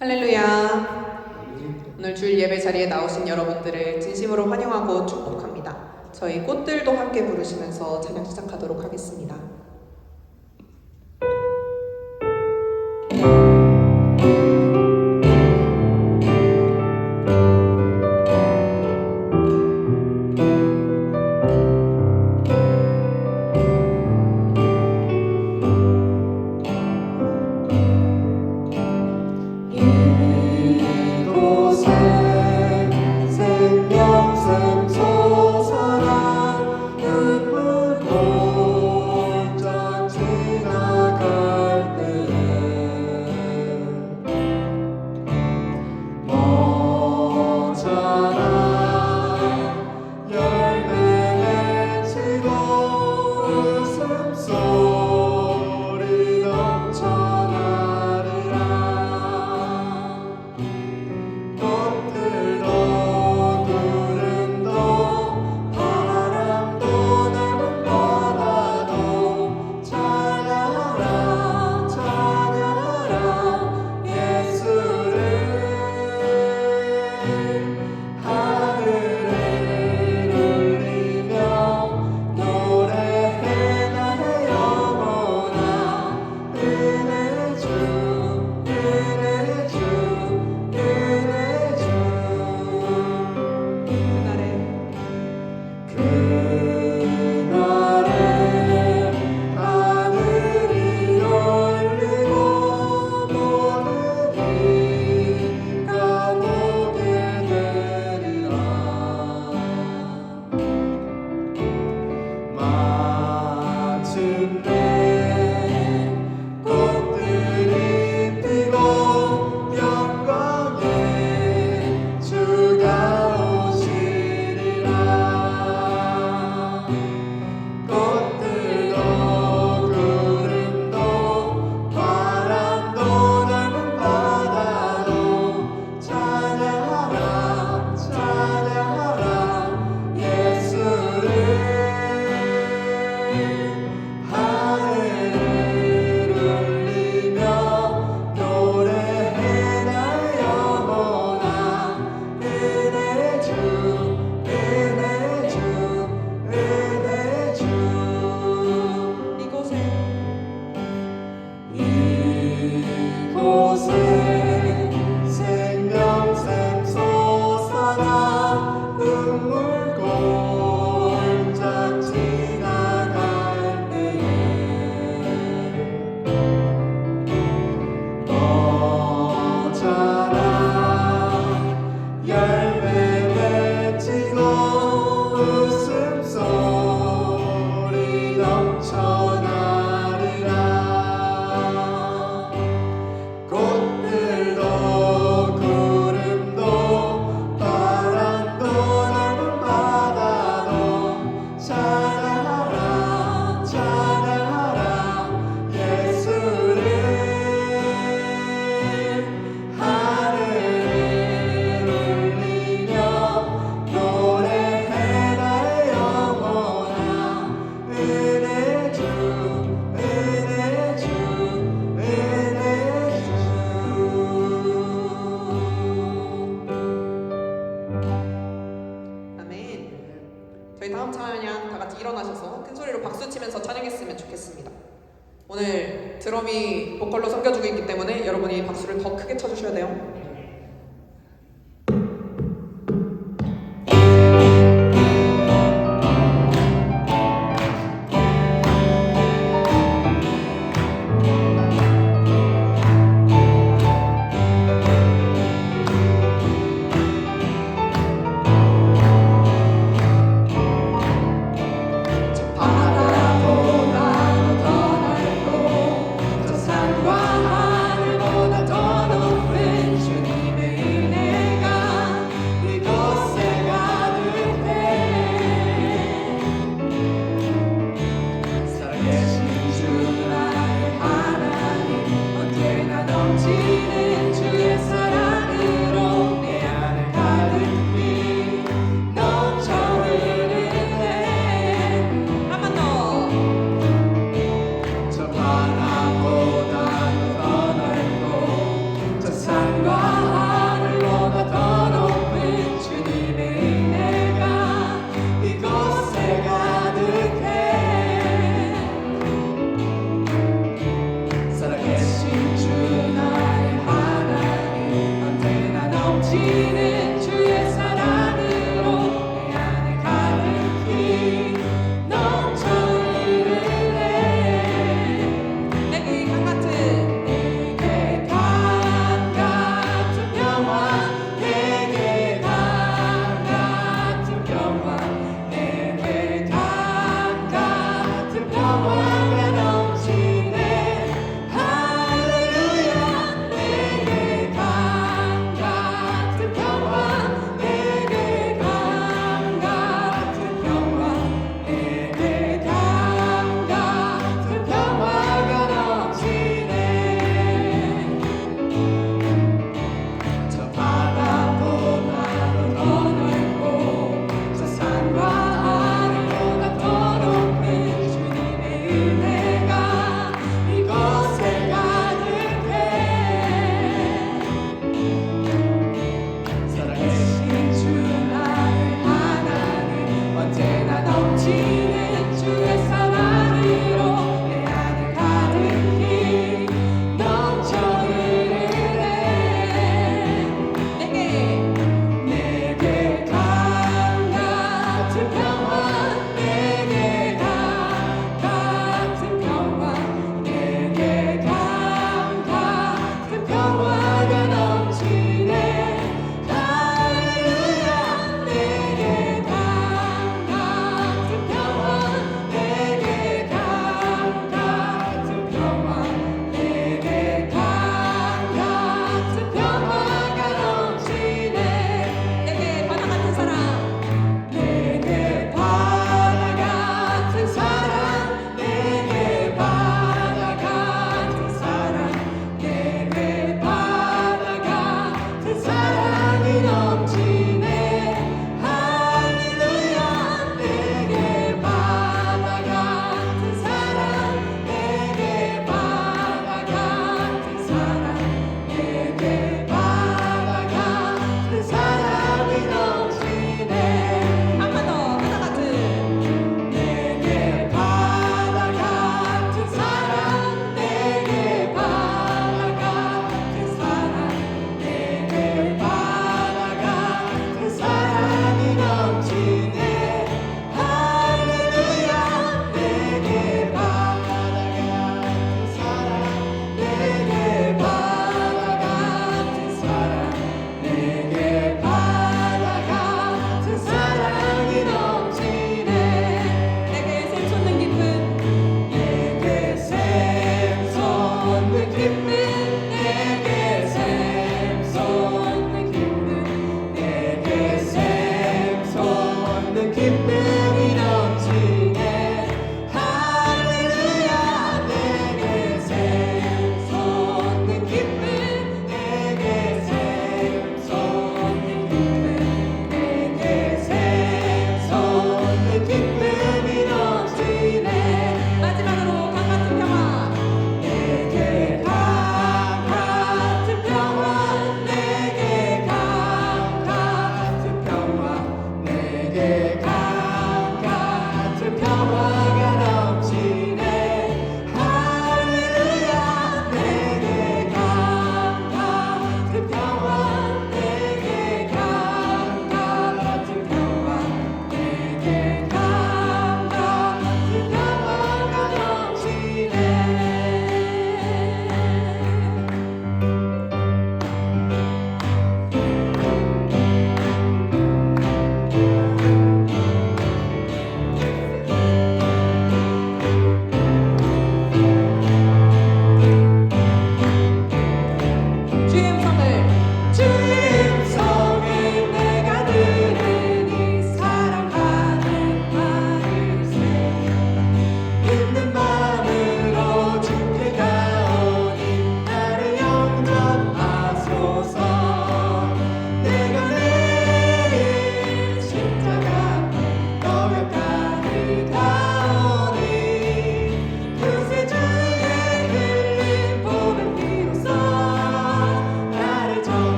할렐루야. 오늘 주일 예배 자리에 나오신 여러분들을 진심으로 환영하고 축복합니다. 저희 꽃들도 함께 부르시면서 찬양 시작하도록 하겠습니다. 저희 다음 찬양 다 같이 일어나셔서 큰 소리로 박수 치면서 찬양했으면 좋겠습니다. 오늘 드럼이 보컬로 섬겨주고 있기 때문에 여러분이 박수를 더 크게 쳐주셔야 돼요. 하늘보다 더 높은 주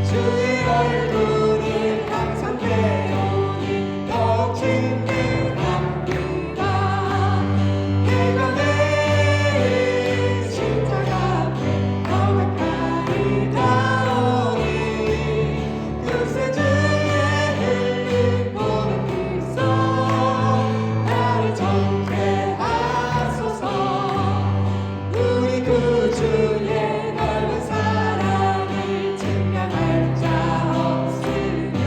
주의 얼굴을 항상 배우니 더욱 친근합니다. 내가 내일 십자가 앞에 더 가까이 가오니 그새 주의 흘린 보는 빛소 나를 정죄하소서. 우리 구주의 넓은 사랑을 증명할 자 없으며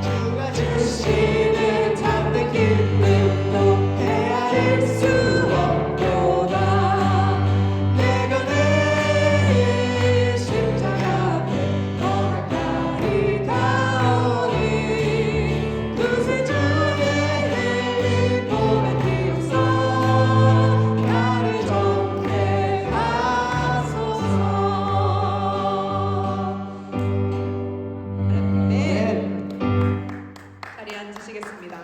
주가 주시는 참된 기쁨도 헤아릴 수 없도다. 내가 내일 십자가 앞에 더 가까이 가오니 그새 주의 흘린 보면 비로소 나를 정죄하소서. 네. 자리에 앉으시겠습니다.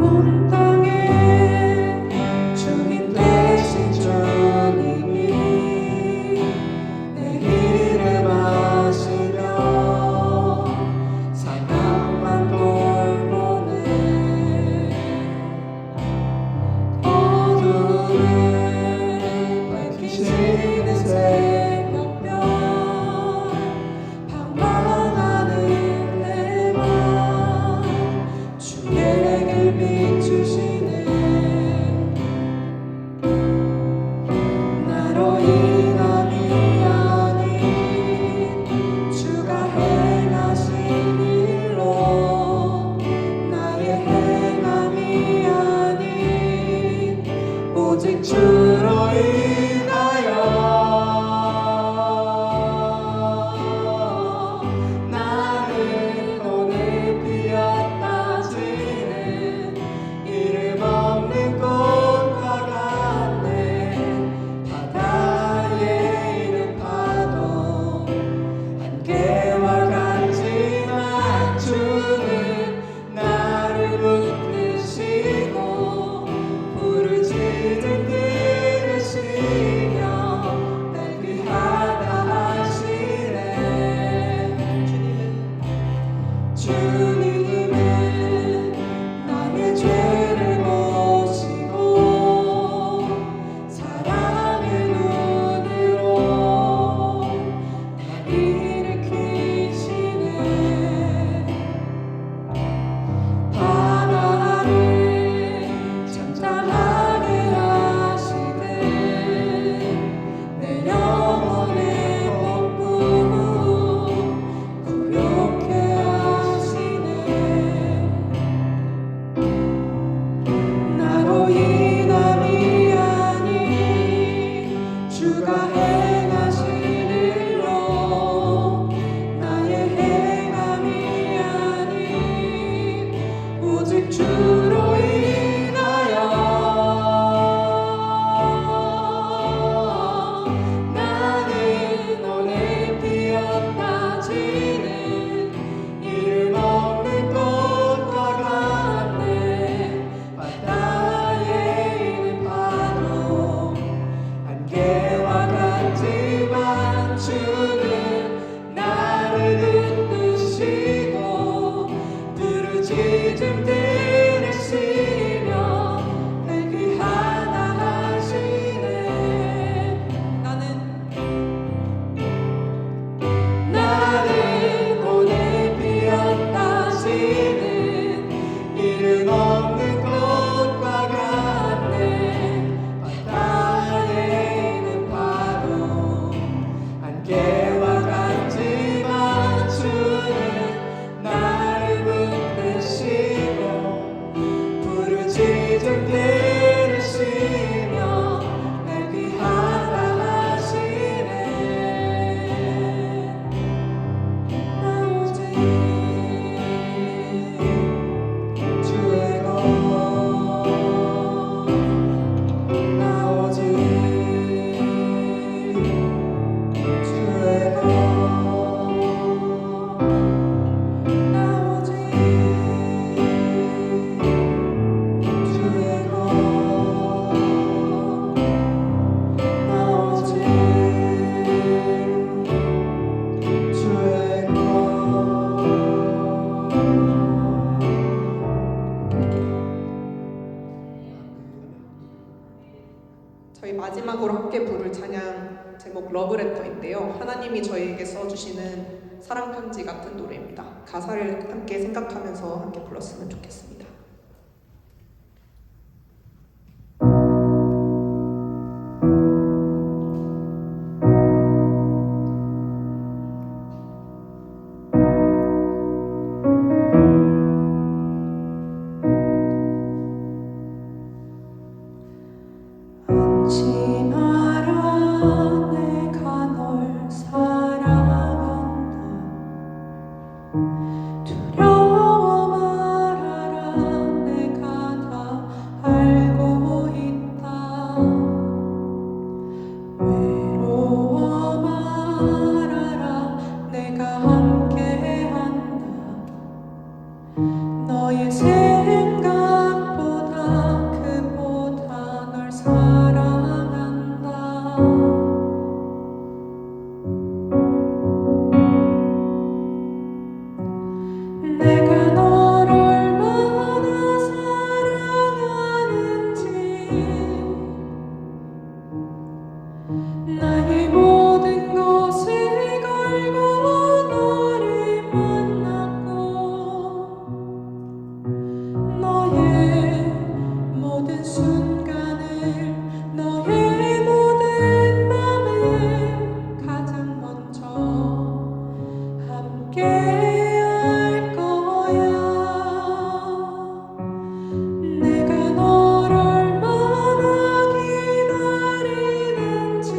온 땅에 주님 되신 주님이 내 이름 아시며 사랑만 돌보네. 어둠을 밝히시는 새벽별 방황하는 내맘 주의 길 비추시네. 나로 인함이 아닌 주가 행하신 일로 나의 행함이 아닌 오직 주로 인하여 나는 오늘 피었다 지는 이름 없는 꽃과 같네. 바다에 있는 파도 안개와 같지만 주는 나를 붙드시고 부르짖은 들으시며 날 귀하다 하시네. 주님은 나의 죄를 보시고 사랑의 눈으로 날 일으키시네. 바다를 잠잠하게 하시네. 내 영혼의 복부 부욕해 하시네. 나로 인함이 아닌 주가 행하신 일로 나의 행함이 아닌 오직 주로 인하여 나는 오늘 피었다 지는 이름 없는 꽃과 같네. 바다에 있는 파도 안개와 같지만 주는 나를 붙드시고 부르짖음 들으시며 날 귀하다 하시네. 나는 오늘 피었다 지는 이름 없는 꽃과 같네. 바다에 있는 파도 안개 마지막으로 함께 부를 찬양 제목 러브레터인데요. 하나님이 저희에게 써주시는 사랑 편지 같은 노래입니다. 가사를 함께 생각하면서 함께 불렀으면 좋겠습니다. 잊지 마라 내가 널 사랑한다 두려워 말아라 내가 다 알고 있다 외로워 말아라 내가 함께한다 너의 생각보다 그보다 널 사랑한다 내가 널 얼마나 사랑하는지 나의 모든 것을 걸고 너를 만났고 너의 모든 순간을 너의 모든 맘을 가장 먼저 함께 할 거야 내가 널 얼마나 기다리는지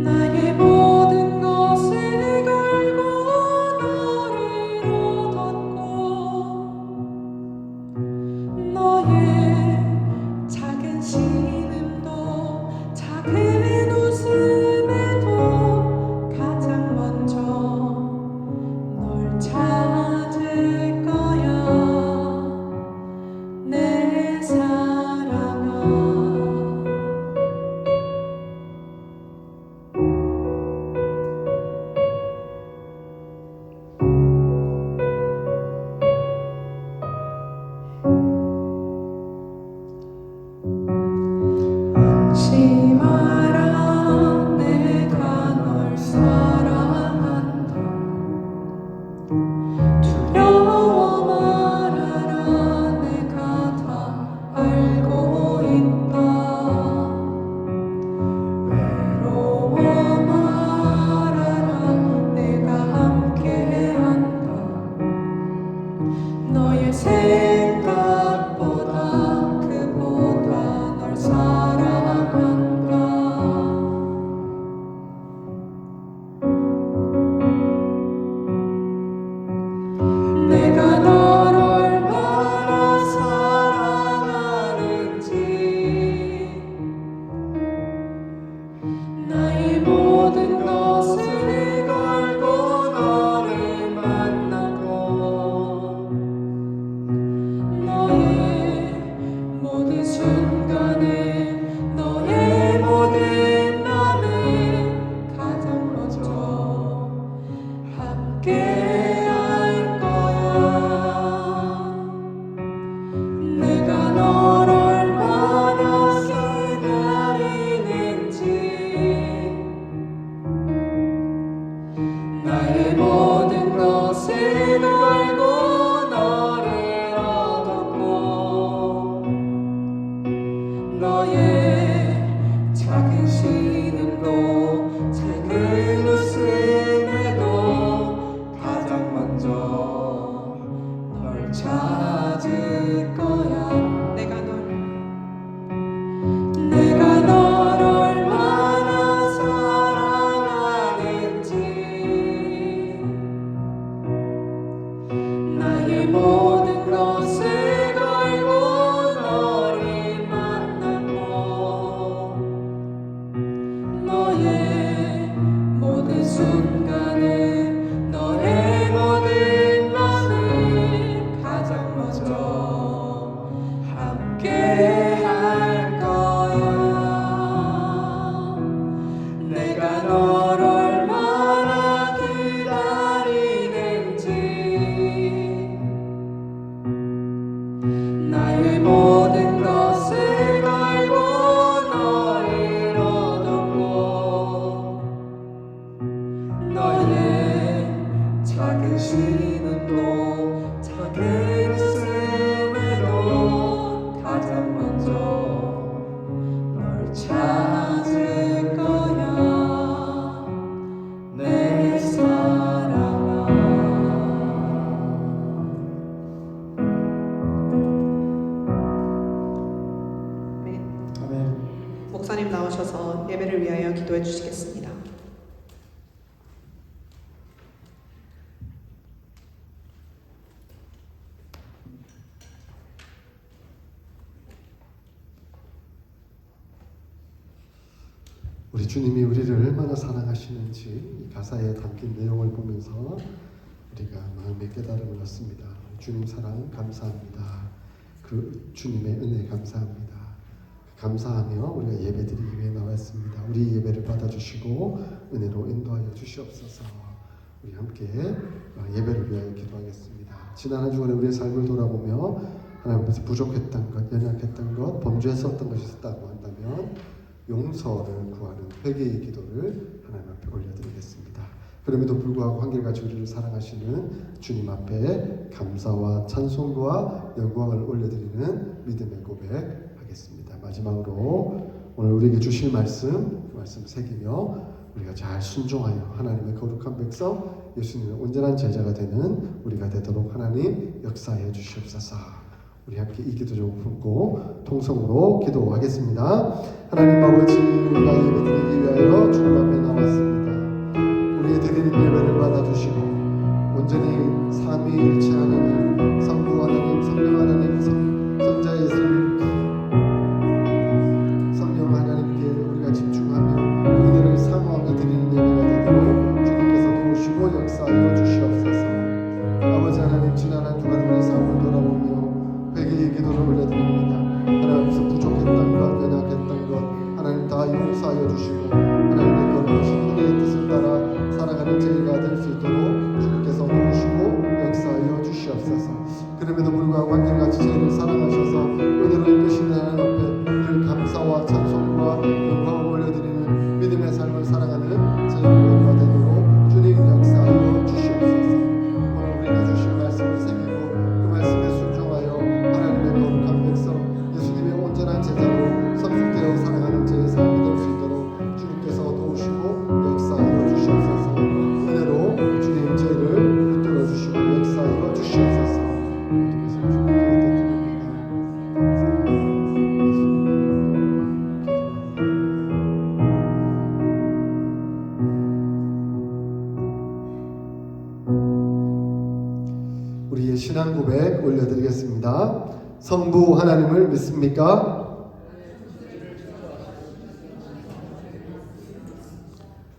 나의 모든 것을 걸고 너를 얻었고 너의 작은 신음도 작은 웃음에도 가장 먼저 널 찾을 거야 내 사랑아 잊지 마라 내가 널 사랑한다 두려워 말아라 내가 다 알고 있다 외로워 말아라 내가 함께한다 너의 생각보다 그보다 널 사랑한다 내가 널 얼마나 사랑하는지 나의 모든 것을 걸고 너를 만나고 너의 모든 순간을 너의 모든 맘을 가장 먼저 함께 할 거야 내가 널 얼마나 기다리는지 나의 모든 것을 걸고 너를 얻었고 너의 작은 신음도 작은 웃음에도 가장 먼저 널 찾을 거야 내가 널 얼마나 사랑하는지 나의 모든 것을 걸고 너를 만났고 너의 목사님 나오셔서 예배를 위하여 기도해 주시겠습니다. 우리 주님이 우리를 얼마나 사랑하시는지 이 가사에 담긴 내용을 보면서 우리가 마음의 깨달음을 얻습니다. 주님 사랑 감사합니다. 그 주님의 은혜 감사합니다. 감사하며 우리가 예배드리기 위해 나왔습니다. 우리 예배를 받아주시고 은혜로 인도하여 주시옵소서. 우리 함께 예배를 위하여 기도하겠습니다. 지난 한 주간에 우리의 삶을 돌아보며 하나님 앞에서 부족했던 것, 연약했던 것, 범죄했었던 것이 있었다고 한다면 용서를 구하는 회개의 기도를 하나님 앞에 올려드리겠습니다. 그럼에도 불구하고 한결같이 우리를 사랑하시는 주님 앞에 감사와 찬송과 영광을 올려드리는 믿음의 고백하겠습니다. 마지막으로 오늘 우리에게 주실 말씀 새기며 우리가 잘 순종하여 하나님의 거룩한 백성 예수님의 온전한 제자가 되는 우리가 되도록 하나님 역사해 주시옵소서. 우리 함께 이 기도 좀 품고 통성으로 기도하겠습니다. 하나님 아버지, 우리가 예배드리기 위하여 주님 앞에 나왔습니다. 우리의 드리는 예배를 받아주시고 온전히 삼위일체하는 성부 하나님, 성령 하나님, 성자 예수님, 성령 하나님께 우리가 집중하며 은혜를 사모하며 드리는 예배가 되도록 주님께서 도우시고 역사하여 주시옵소서. 아버지 하나님, 지난 한 주간 우리 삶을 돌아보며 회개의 기도를 올려드립니다. 하나님께서 부족했던 것, 연약했던 것 하나님 다 용서하여 주시고 하나님의 거룩하신 은혜의 뜻을 따라 살아가는 저희가 될 수 있도록 주님께서 도우시고 역사하여 주시옵소서. 그럼에도 불구하고 한결같이 저희를 사랑하셔서 은혜로 이끄시는 하나님 앞에 늘 감사와 찬송과 영광을 올려드리는 믿음의 삶을 살아가는 저희가 되도록 주님 역사하여 주시옵소서. 오늘 우리에게 주신 말씀을 새기고 그 말씀에 순종하여 하나님의 거룩한 백성 예수님의 온전한 제자로 성숙되어 살아가는 저의 삶이 될 수 있도록 주님께서 도우시고 역사하여 주시옵소서. 은혜로 주님 저희를 붙들어 주시고 역사하여 주시옵소서. 모두께서 주님께 드립니다. 우리의 신앙 고백 올려드리겠습니다. 성부 하나님을 믿습니까?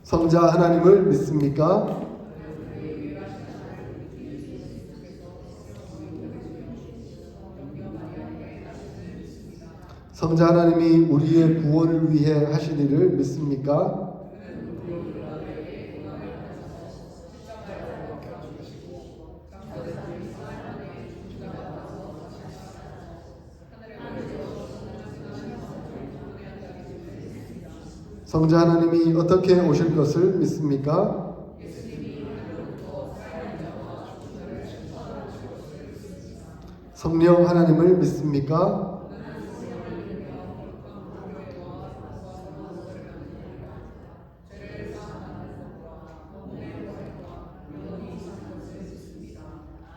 성자 하나님을 믿습니까? 성자 하나님이 우리의 구원을 위해 하신 일을 믿습니까? 성자 하나님이 어떻게 오실 것을 믿습니까? 성령 하나님을 믿습니까?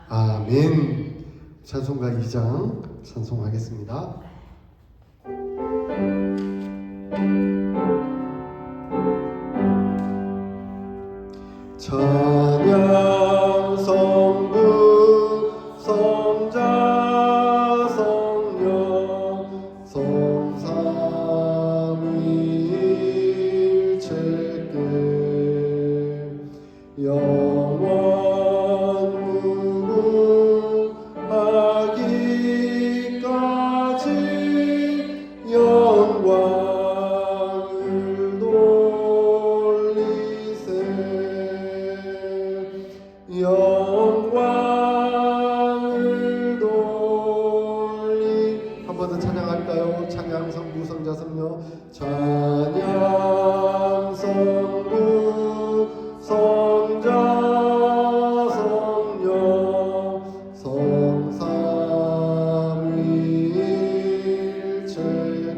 아멘. 찬송가 2장 찬송하겠습니다. 찬양 성부 성자 성령 성삼위일체께 영원 무궁하기까지 영광을 돌리세. 영광을 돌리. 한 번 더 찬양할까요? 찬양 성부 성자 성령. 찬양 성부 성자 성령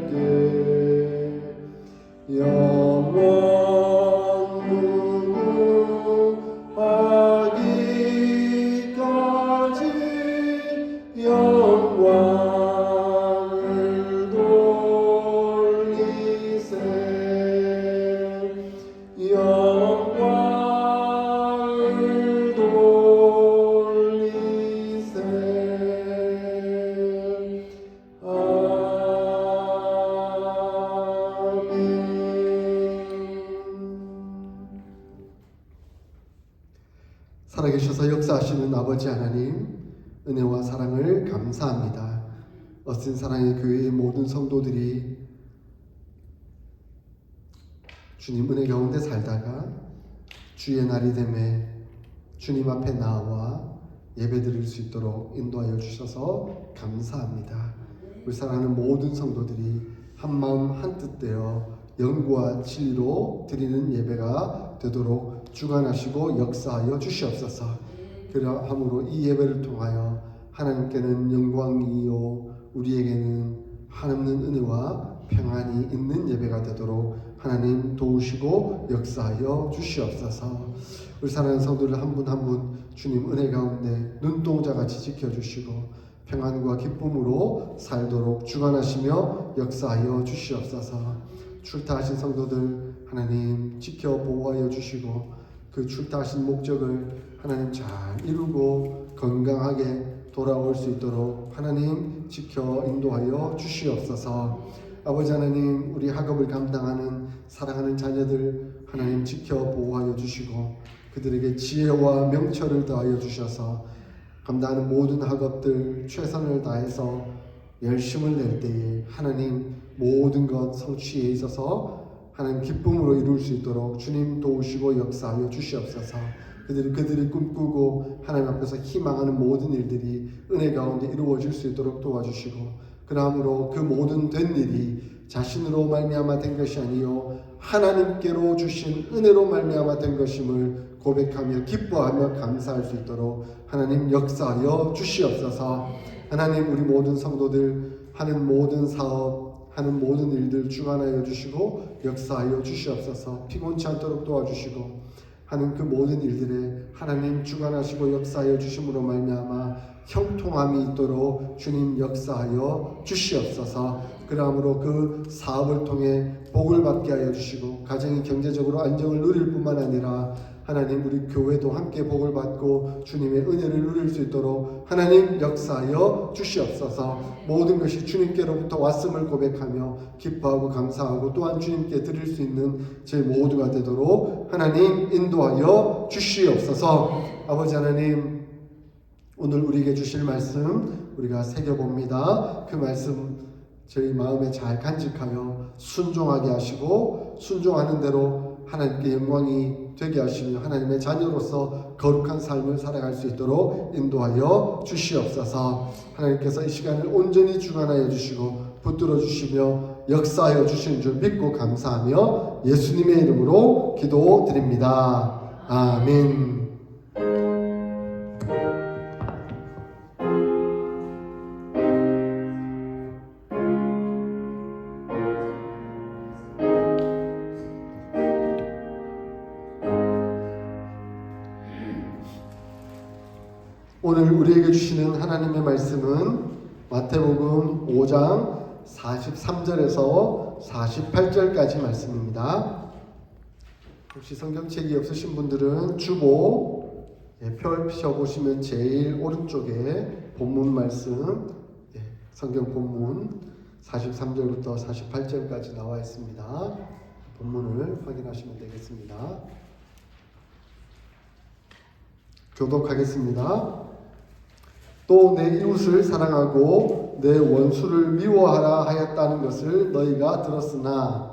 성삼위일체께 영원 무궁하기까지 영광을 돌리세. 살아계셔서 역사하시는 아버지 하나님, 은혜와 사랑을 감사합니다. 어신 사랑의 교회의 모든 성도들이 주님 은혜 가운데 살다가 주의 날이 되매 주님 앞에 나와 예배드릴 수 있도록 인도하여 주셔서 감사합니다. 우리 사랑하는 모든 성도들이 한마음 한뜻 되어 영과 진리로 드리는 예배가 되도록 주관하시고 역사하여 주시옵소서. 그러함으로 이 예배를 통하여 하나님께는 영광이요 우리에게는 한없는 은혜와 평안이 있는 예배가 되도록 하나님 도우시고 역사하여 주시옵소서. 우리 사랑하는 성도들 한 분 한 분 주님 은혜 가운데 눈동자같이 지켜주시고 평안과 기쁨으로 살도록 주관하시며 역사하여 주시옵소서. 출타하신 성도들 하나님 지켜 보호하여 주시고 그 출타하신 목적을 하나님 잘 이루고 건강하게 돌아올 수 있도록 하나님 지켜 인도하여 주시옵소서. 아버지 하나님, 우리 학업을 감당하는 사랑하는 자녀들 하나님 지켜 보호하여 주시고 그들에게 지혜와 명철을 더하여 주셔서 감당하는 모든 학업들 최선을 다해서 열심을 낼 때에 하나님 모든 것 성취에 있어서 하나님 기쁨으로 이룰 수 있도록 주님 도우시고 역사하여 주시옵소서. 그들이 꿈꾸고 하나님 앞에서 희망하는 모든 일들이 은혜 가운데 이루어질 수 있도록 도와주시고 그러므로 그 모든 된 일이 자신으로 말미암아 된 것이 아니요 하나님께로 주신 은혜로 말미암아 된 것임을 고백하며 기뻐하며 감사할 수 있도록 하나님 역사하여 주시옵소서. 하나님 우리 모든 성도들 하는 모든 사업 하는 모든 일들 주관하여 주시고 역사하여 주시옵소서. 피곤치 않도록 도와주시고 하는 그 모든 일들에 하나님 주관하시고 역사하여 주심으로 말미암아 형통함이 있도록 주님 역사하여 주시옵소서. 그러므로 그 사업을 통해 복을 받게 하여 주시고 가정이 경제적으로 안정을 누릴 뿐만 아니라 하나님 우리 교회도 함께 복을 받고 주님의 은혜를 누릴 수 있도록 하나님 역사하여 주시옵소서. 모든 것이 주님께로부터 왔음을 고백하며 기뻐하고 감사하고 또한 주님께 드릴 수 있는 제 모두가 되도록 하나님 인도하여 주시옵소서. 아버지 하나님, 오늘 우리에게 주실 말씀 우리가 새겨봅니다. 그 말씀 저희 마음에 잘 간직하여 순종하게 하시고 순종하는 대로 하나님께 영광이 되게 하시며 하나님의 자녀로서 거룩한 삶을 살아갈 수 있도록 인도하여 주시옵소서. 하나님께서 이 시간을 온전히 주관하여 주시고 붙들어 주시며 역사하여 주시는 줄 믿고 감사하며 예수님의 이름으로 기도드립니다. 아멘. 오늘 우리에게 주시는 하나님의 말씀은 마태복음 5장 43절에서 48절까지 말씀입니다. 혹시 성경책이 없으신 분들은 주보 펴보시면 제일 오른쪽에 본문 말씀 성경 본문 43절부터 48절까지 나와 있습니다. 본문을 확인하시면 되겠습니다. 교독하겠습니다. 또 내 이웃을 사랑하고 내 원수를 미워하라 하였다는 것을 너희가 들었으나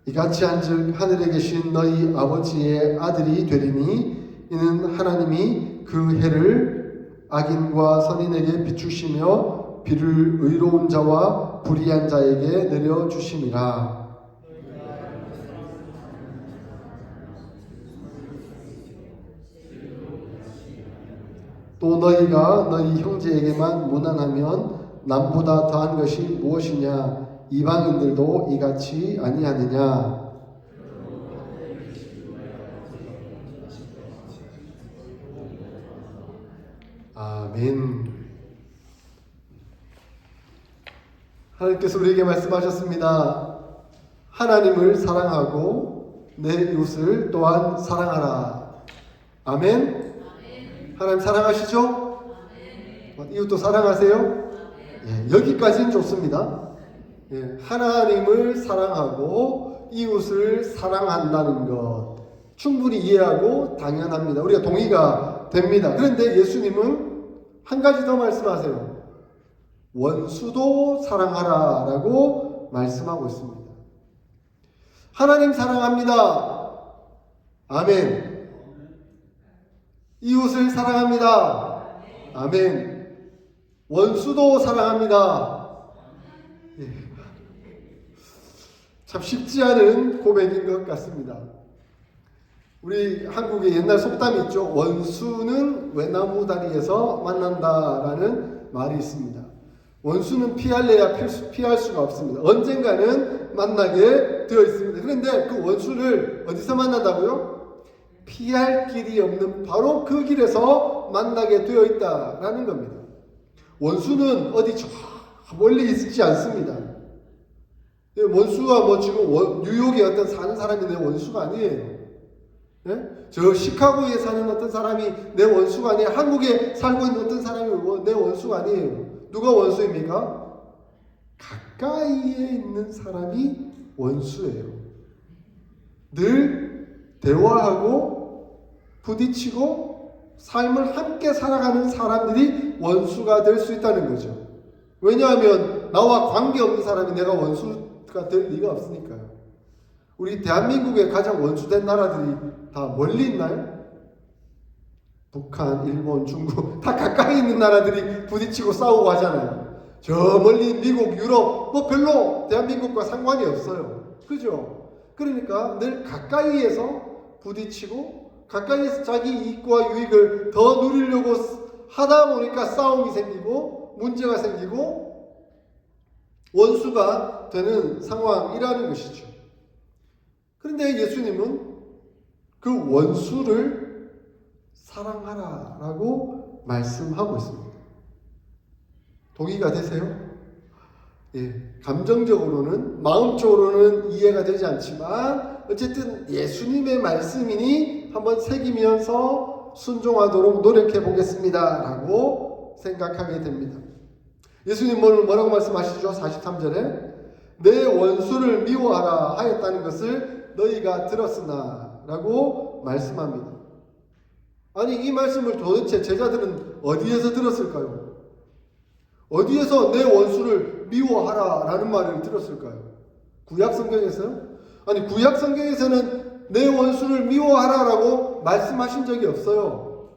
이같이 한즉 하늘에 계신 너희 아버지의 아들이 되리니 이는 하나님이 그 해를 악인과 선인에게 비추시며 비를 의로운 자와 불의한 자에게 내려주심이라. 또 너희가 너희 형제에게만 무난하면 남보다 더한 것이 무엇이냐? 이방인들도 이같이 아니하느냐? 아멘. 하나님께서 우리에게 말씀하셨습니다. 하나님을 사랑하고 내 이웃을 또한 사랑하라. 아멘. 하나님 사랑하시죠? 이웃도 사랑하세요? 예, 여기까지는 좋습니다. 하나님을 사랑하고 이웃을 사랑한다는 것 충분히 이해하고 당연합니다. 우리가 동의가 됩니다. 그런데 예수님은 한 가지 더 말씀하세요. 원수도 사랑하라 라고 말씀하고 있습니다. 하나님 사랑합니다. 아멘. 이웃을 사랑합니다. 아멘. 원수도 사랑합니다. 참 쉽지 않은 고백인 것 같습니다. 우리 한국에 옛날 속담이 있죠. 원수는 외나무 다리에서 만난다라는 말이 있습니다. 원수는 피할래야 피할 수가 없습니다. 언젠가는 만나게 되어 있습니다. 그런데 그 원수를 어디서 만난다고요? 피할 길이 없는 바로 그 길에서 만나게 되어 있다라는 겁니다. 원수는 어디 저 멀리 있지 않습니다. 원수가 뭐 지금 뉴욕에 어떤 사는 사람이 내 원수가 아니에요. 저 시카고에 사는 어떤 사람이 내 원수가 아니에요. 한국에 살고 있는 어떤 사람이 내 원수가 아니에요. 누가 원수입니까? 가까이에 있는 사람이 원수예요. 늘 대화하고 부딪히고 삶을 함께 살아가는 사람들이 원수가 될 수 있다는 거죠. 왜냐하면 나와 관계없는 사람이 내가 원수가 될 리가 없으니까요. 우리 대한민국의 가장 원수된 나라들이 다 멀리 있나요? 북한, 일본, 중국 다 가까이 있는 나라들이 부딪히고 싸우고 하잖아요. 저 멀리 미국, 유럽 뭐 별로 대한민국과 상관이 없어요. 그죠? 그러니까 늘 가까이에서 부딪히고 가까이에서 자기 이익과 유익을 더 누리려고 하다 보니까 싸움이 생기고 문제가 생기고 원수가 되는 상황이라는 것이죠. 그런데 예수님은 그 원수를 사랑하라 라고 말씀하고 있습니다. 동의가 되세요? 감정적으로는 마음적으로는 이해가 되지 않지만 어쨌든 예수님의 말씀이니 한번 새기면서 순종하도록 노력해 보겠습니다 라고 생각하게 됩니다. 예수님 뭐라고 말씀하시죠? 43절에 내 원수를 미워하라 하였다는 것을 너희가 들었으나 라고 말씀합니다. 아니 이 말씀을 도대체 제자들은 어디에서 들었을까요? 어디에서 내 원수를 미워하라 라는 말을 들었을까요? 구약 성경에서요? 아니 구약 성경에서는 내 원수를 미워하라 라고 말씀하신 적이 없어요.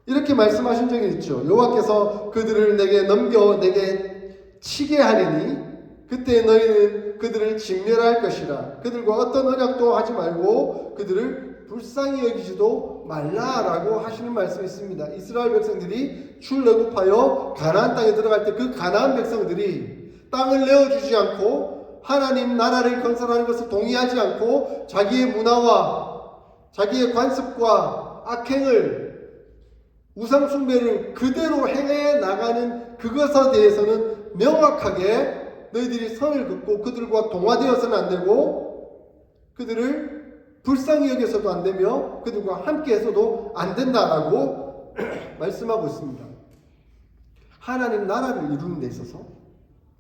이렇게 말씀하신 적이 있죠. 여호와께서 그들을 내게 넘겨 내게 치게 하리니 그때 너희는 그들을 진멸할 것이라. 그들과 어떤 언약도 하지 말고 그들을 불쌍히 여기지도 말라라고 하시는 말씀이 있습니다. 이스라엘 백성들이 출애굽하여 가나안 땅에 들어갈 때 그 가나안 백성들이 땅을 내어주지 않고 하나님 나라를 건설하는 것을 동의하지 않고 자기의 문화와 자기의 관습과 악행을 우상 숭배를 그대로 행해 나가는 그것에 대해서는 명확하게 너희들이 선을 긋고 그들과 동화되어서는 안 되고 그들을 불쌍히 여겨서도 안 되며 그들과 함께 해서도 안 된다라고 말씀하고 있습니다. 하나님 나라를 이루는 데 있어서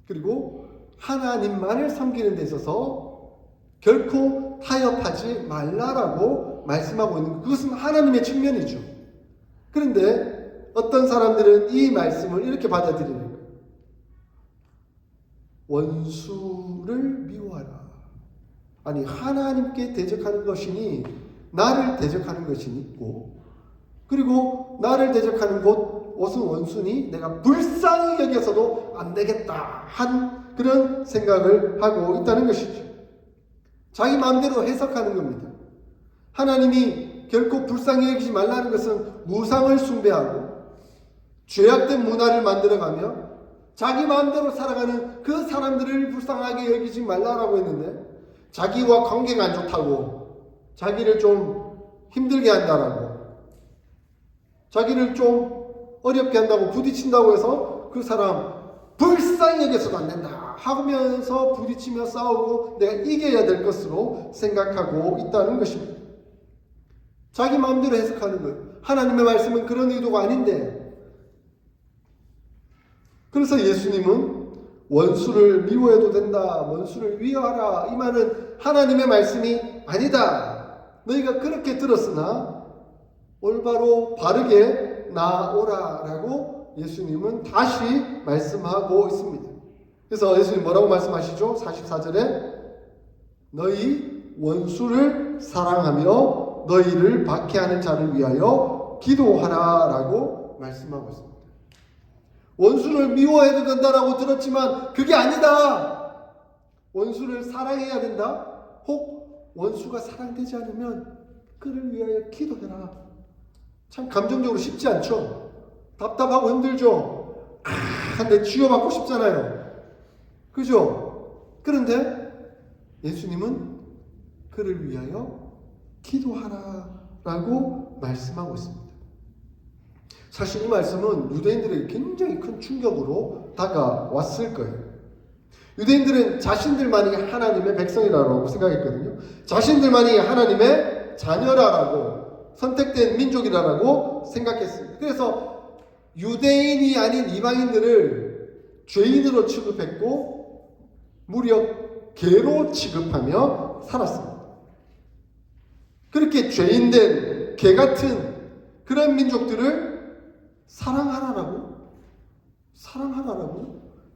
그리고 하나님만을 섬기는 데 있어서 결코 타협하지 말라라고 말씀하고 있는 그것은 하나님의 측면이죠. 그런데 어떤 사람들은 이 말씀을 이렇게 받아들이는 거예요. 원수를 미워하라. 아니 하나님께 대적하는 것이니 나를 대적하는 것이 있고 그리고 나를 대적하는 곳은 원수니 내가 불쌍히 여겨서도 안 되겠다 한 그런 생각을 하고 있다는 것이죠. 자기 마음대로 해석하는 겁니다. 하나님이 결코 불쌍히 여기지 말라는 것은 우상을 숭배하고 죄악된 문화를 만들어가며 자기 마음대로 살아가는 그 사람들을 불쌍하게 여기지 말라라고 했는데 자기와 관계가 안 좋다고 자기를 좀 힘들게 한다라고 자기를 좀 어렵게 한다고 부딪힌다고 해서 그 사람 불쌍히 여겨서도 안 된다 하면서 부딪히며 싸우고 내가 이겨야 될 것으로 생각하고 있다는 것입니다. 자기 마음대로 해석하는 거예요. 하나님의 말씀은 그런 의도가 아닌데 그래서 예수님은 원수를 미워해도 된다, 원수를 위하라, 이 말은 하나님의 말씀이 아니다. 너희가 그렇게 들었으나 올바로 바르게 나아오라 라고 예수님은 다시 말씀하고 있습니다. 그래서 예수님 뭐라고 말씀하시죠? 44절에 너희 원수를 사랑하며 너희를 박해하는 자를 위하여 기도하라 라고 말씀하고 있습니다. 원수를 미워해도 된다라고 들었지만 그게 아니다. 원수를 사랑해야 된다. 혹 원수가 사랑되지 않으면 그를 위하여 기도해라. 참 감정적으로 쉽지 않죠. 답답하고 힘들죠. 근데 치유받고 싶잖아요. 그죠? 그런데 예수님은 그를 위하여 기도하라 라고 말씀하고 있습니다. 사실 이 말씀은 유대인들에게 굉장히 큰 충격으로 다가왔을 거예요. 유대인들은 자신들만이 하나님의 백성이라고 생각했거든요. 자신들만이 하나님의 자녀라고, 선택된 민족이라고 생각했습니다. 그래서 유대인이 아닌 이방인들을 죄인으로 취급했고 무려 개로 취급하며 살았습니다. 그렇게 죄인된 개 같은 그런 민족들을 사랑하라라고?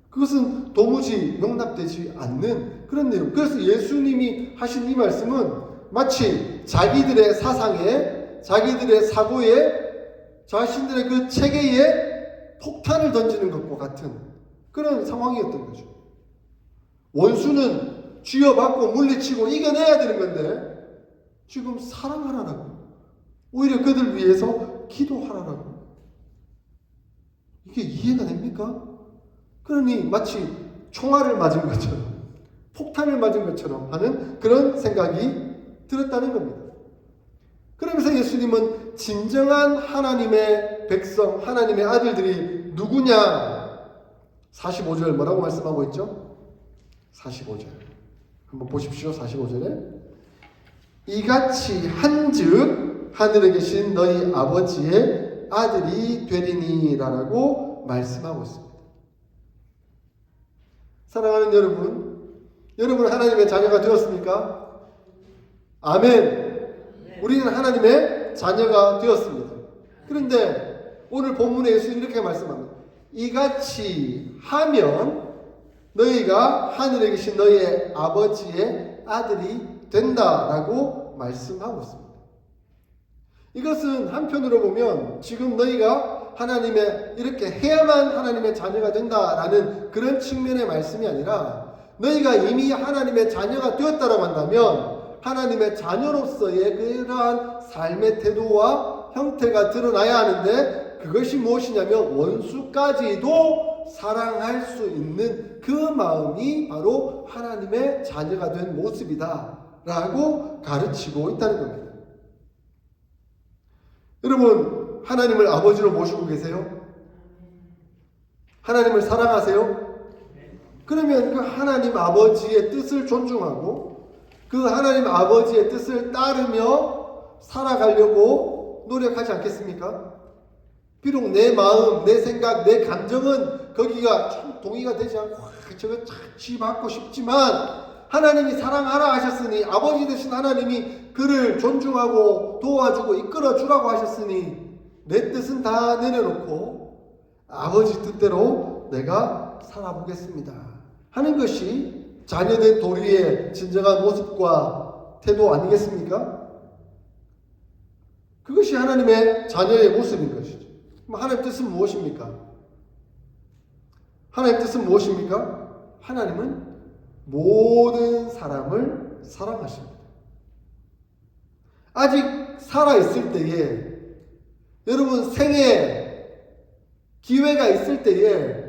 그것은 도무지 용납되지 않는 그런 내용. 그래서 예수님이 하신 이 말씀은 마치 자기들의 사상에, 자기들의 사고에, 자신들의 그 체계에 폭탄을 던지는 것과 같은 그런 상황이었던 거죠. 원수는 쥐어받고 물리치고 이겨내야 되는 건데 지금 사랑하라라고, 오히려 그들 위해서 기도하라라고. 이게 이해가 됩니까? 그러니 마치 총알을 맞은 것처럼, 폭탄을 맞은 것처럼 하는 그런 생각이 들었다는 겁니다. 그러면서 예수님은 진정한 하나님의 백성, 하나님의 아들들이 누구냐? 45절 뭐라고 말씀하고 있죠? 45절 한번 보십시오. 45절에 이같이 한즉 하늘에 계신 너희 아버지의 아들이 되리니라라고 말씀하고 있습니다. 사랑하는 여러분 하나님의 자녀가 되었습니까? 아멘. 우리는 하나님의 자녀가 되었습니다. 그런데 오늘 본문에 예수님이 이렇게 말씀합니다. 이같이 하면 너희가 하늘에 계신 너희의 아버지의 아들이 된다라고 말씀하고 있습니다. 이것은 한편으로 보면 지금 너희가 하나님의 이렇게 해야만 하나님의 자녀가 된다라는 그런 측면의 말씀이 아니라 너희가 이미 하나님의 자녀가 되었다라고 한다면 하나님의 자녀로서의 그러한 삶의 태도와 형태가 드러나야 하는데 그것이 무엇이냐면 원수까지도 사랑할 수 있는 그 마음이 바로 하나님의 자녀가 된 모습이다 라고 가르치고 있다는 겁니다. 여러분 하나님을 아버지로 모시고 계세요? 하나님을 사랑하세요? 그러면 그 하나님 아버지의 뜻을 존중하고 그 하나님 아버지의 뜻을 따르며 살아가려고 노력하지 않겠습니까? 비록 내 마음, 내 생각, 내 감정은 거기가 참 동의가 되지 않고 저거 지받고 싶지만 하나님이 사랑하라 하셨으니 아버지 되신 하나님이 그를 존중하고 도와주고 이끌어 주라고 하셨으니 내 뜻은 다 내려놓고 아버지 뜻대로 내가 살아보겠습니다 하는 것이 자녀된 도리의 진정한 모습과 태도 아니겠습니까? 그것이 하나님의 자녀의 모습인 것이죠. 그럼 하나님의 뜻은 무엇입니까? 하나님의 뜻은 무엇입니까? 하나님은 모든 사람을 사랑하십니다. 아직 살아있을 때에 여러분 생에 기회가 있을 때에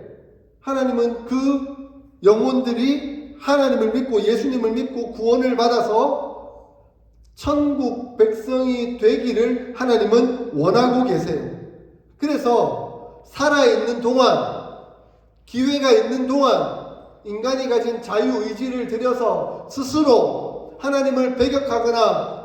하나님은 그 영혼들이 하나님을 믿고 예수님을 믿고 구원을 받아서 천국 백성이 되기를 하나님은 원하고 계세요. 그래서 살아있는 동안 기회가 있는 동안 인간이 가진 자유의지를 들여서 스스로 하나님을 배격하거나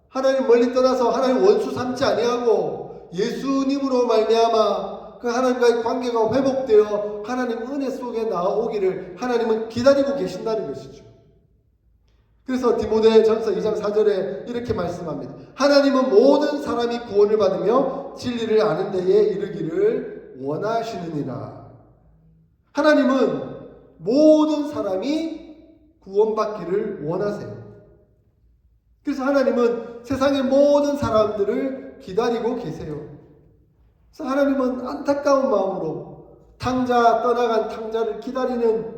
하나님 멀리 떠나서 하나님 원수 삼지 아니하고 예수님으로 말미암아 그 하나님과의 관계가 회복되어 하나님 은혜 속에 나아오기를 하나님은 기다리고 계신다는 것이죠. 그래서 디모데전서 2장 4절에 이렇게 말씀합니다. 하나님은 모든 사람이 구원을 받으며 진리를 아는 데에 이르기를 원하시느니라. 하나님은 모든 사람이 구원받기를 원하세요. 그래서 하나님은 세상의 모든 사람들을 기다리고 계세요. 그래서 하나님은 안타까운 마음으로 떠나간 탕자를 기다리는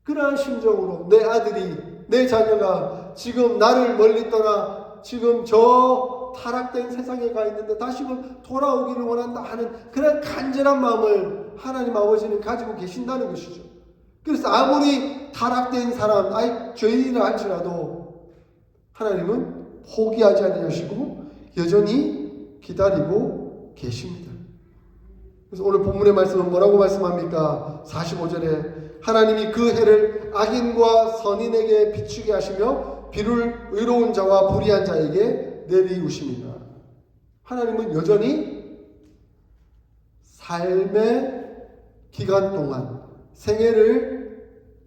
그러한 심정으로 내 아들이, 내 자녀가 지금 나를 멀리 떠나 지금 저 타락된 세상에 가 있는데 다시금 돌아오기를 원한다 하는 그런 간절한 마음을 하나님 아버지는 가지고 계신다는 것이죠. 그래서 아무리 타락된 사람, 죄인이라 할지라도 하나님은 포기하지 아니하시고 여전히 기다리고 계십니다. 그래서 오늘 본문의 말씀은 뭐라고 말씀합니까? 45절에 하나님이 그 해를 악인과 선인에게 비추게 하시며 비를 의로운 자와 불의한 자에게 내리우십니다. 하나님은 여전히 삶의 기간 동안 생애를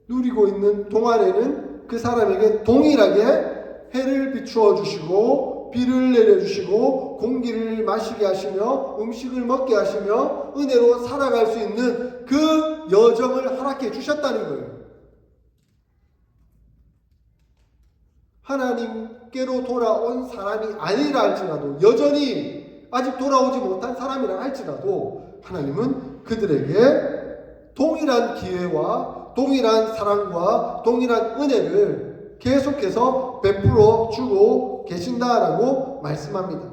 누리고 있는 동안에는 그 사람에게 동일하게 해를 비추어 주시고 비를 내려주시고 공기를 마시게 하시며 음식을 먹게 하시며 은혜로 살아갈 수 있는 그 여정을 허락해 주셨다는 거예요. 하나님께로 돌아온 사람이 아니라 할지라도 여전히 아직 돌아오지 못한 사람이라 할지라도 하나님은 그들에게 동일한 기회와 동일한 사랑과 동일한 은혜를 계속해서 베풀어 주고 계신다라고 말씀합니다.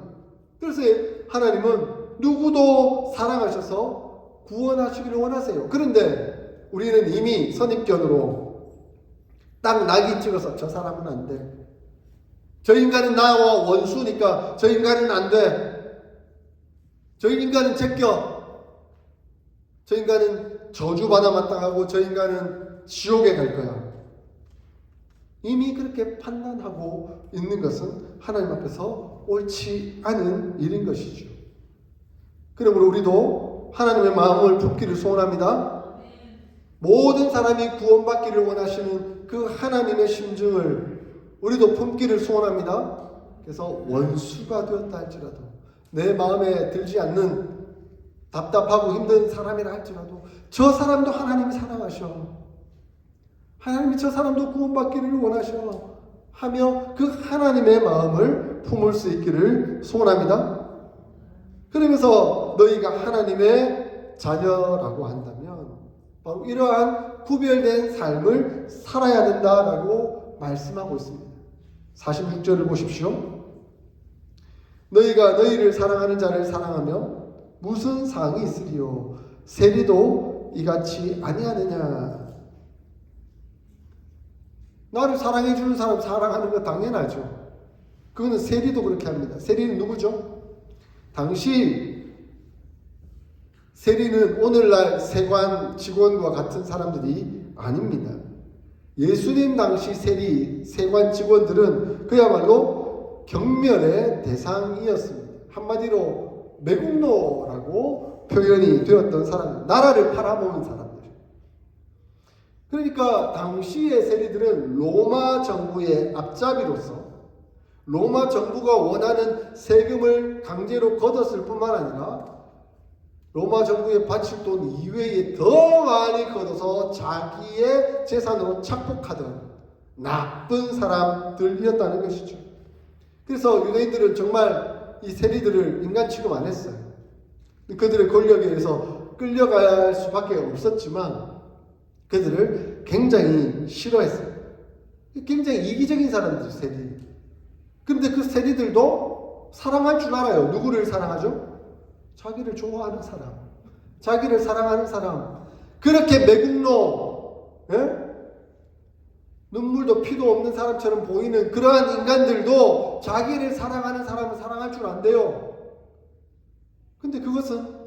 그래서 하나님은 누구도 사랑하셔서 구원하시기를 원하세요. 그런데 우리는 이미 선입견으로 딱 낙이 찍어서 저 사람은 안 돼. 저 인간은 나와 원수니까 저 인간은 안 돼. 저 인간은 제껴. 저 인간은 저주받아 마땅하고 저 인간은 지옥에 갈 거야. 이미 그렇게 판단하고 있는 것은 하나님 앞에서 옳지 않은 일인 것이죠. 그러므로 우리도 하나님의 마음을 품기를 소원합니다. 모든 사람이 구원받기를 원하시는 그 하나님의 심정을 우리도 품기를 소원합니다. 그래서 원수가 되었다 할지라도 내 마음에 들지 않는 답답하고 힘든 사람이라 할지라도 저 사람도 하나님이 사랑하셔. 하나님이 저 사람도 구원받기를 원하셔 하며 그 하나님의 마음을 품을 수 있기를 소원합니다. 그러면서 너희가 하나님의 자녀라고 한다면 바로 이러한 구별된 삶을 살아야 된다라고 말씀하고 있습니다. 46절을 보십시오. 너희가 너희를 사랑하는 자를 사랑하며 무슨 상이 있으리요? 세리도 이같이 아니하느냐? 나를 사랑해 주는 사람 사랑하는 거 당연하죠. 그거는 세리도 그렇게 합니다. 세리는 누구죠? 당시 세리는 오늘날 세관 직원과 같은 사람들이 아닙니다. 예수님 당시 세관 직원들은 그야말로 경멸의 대상이었습니다. 한마디로 매국노라고 표현이 되었던 사람, 나라를 팔아먹은 사람들. 그러니까 당시의 세리들은 로마 정부의 앞잡이로서 로마 정부가 원하는 세금을 강제로 걷었을 뿐만 아니라 로마 정부에 바칠 돈 이외에 더 많이 걷어서 자기의 재산으로 착복하던 나쁜 사람들이었다는 것이죠. 그래서 유대인들은 정말 이 세리들을 인간 취급 안 했어요. 그들의 권력에 의해서 끌려갈 수밖에 없었지만 그들을 굉장히 싫어했어요. 굉장히 이기적인 사람들이 세리. 그런데 그 세리들도 사랑할 줄 알아요. 누구를 사랑하죠? 자기를 좋아하는 사람, 자기를 사랑하는 사람. 그렇게 매국노, 눈물도 피도 없는 사람처럼 보이는 그러한 인간들도 자기를 사랑하는 사람은 사랑할 줄 안돼요. 근데 그것은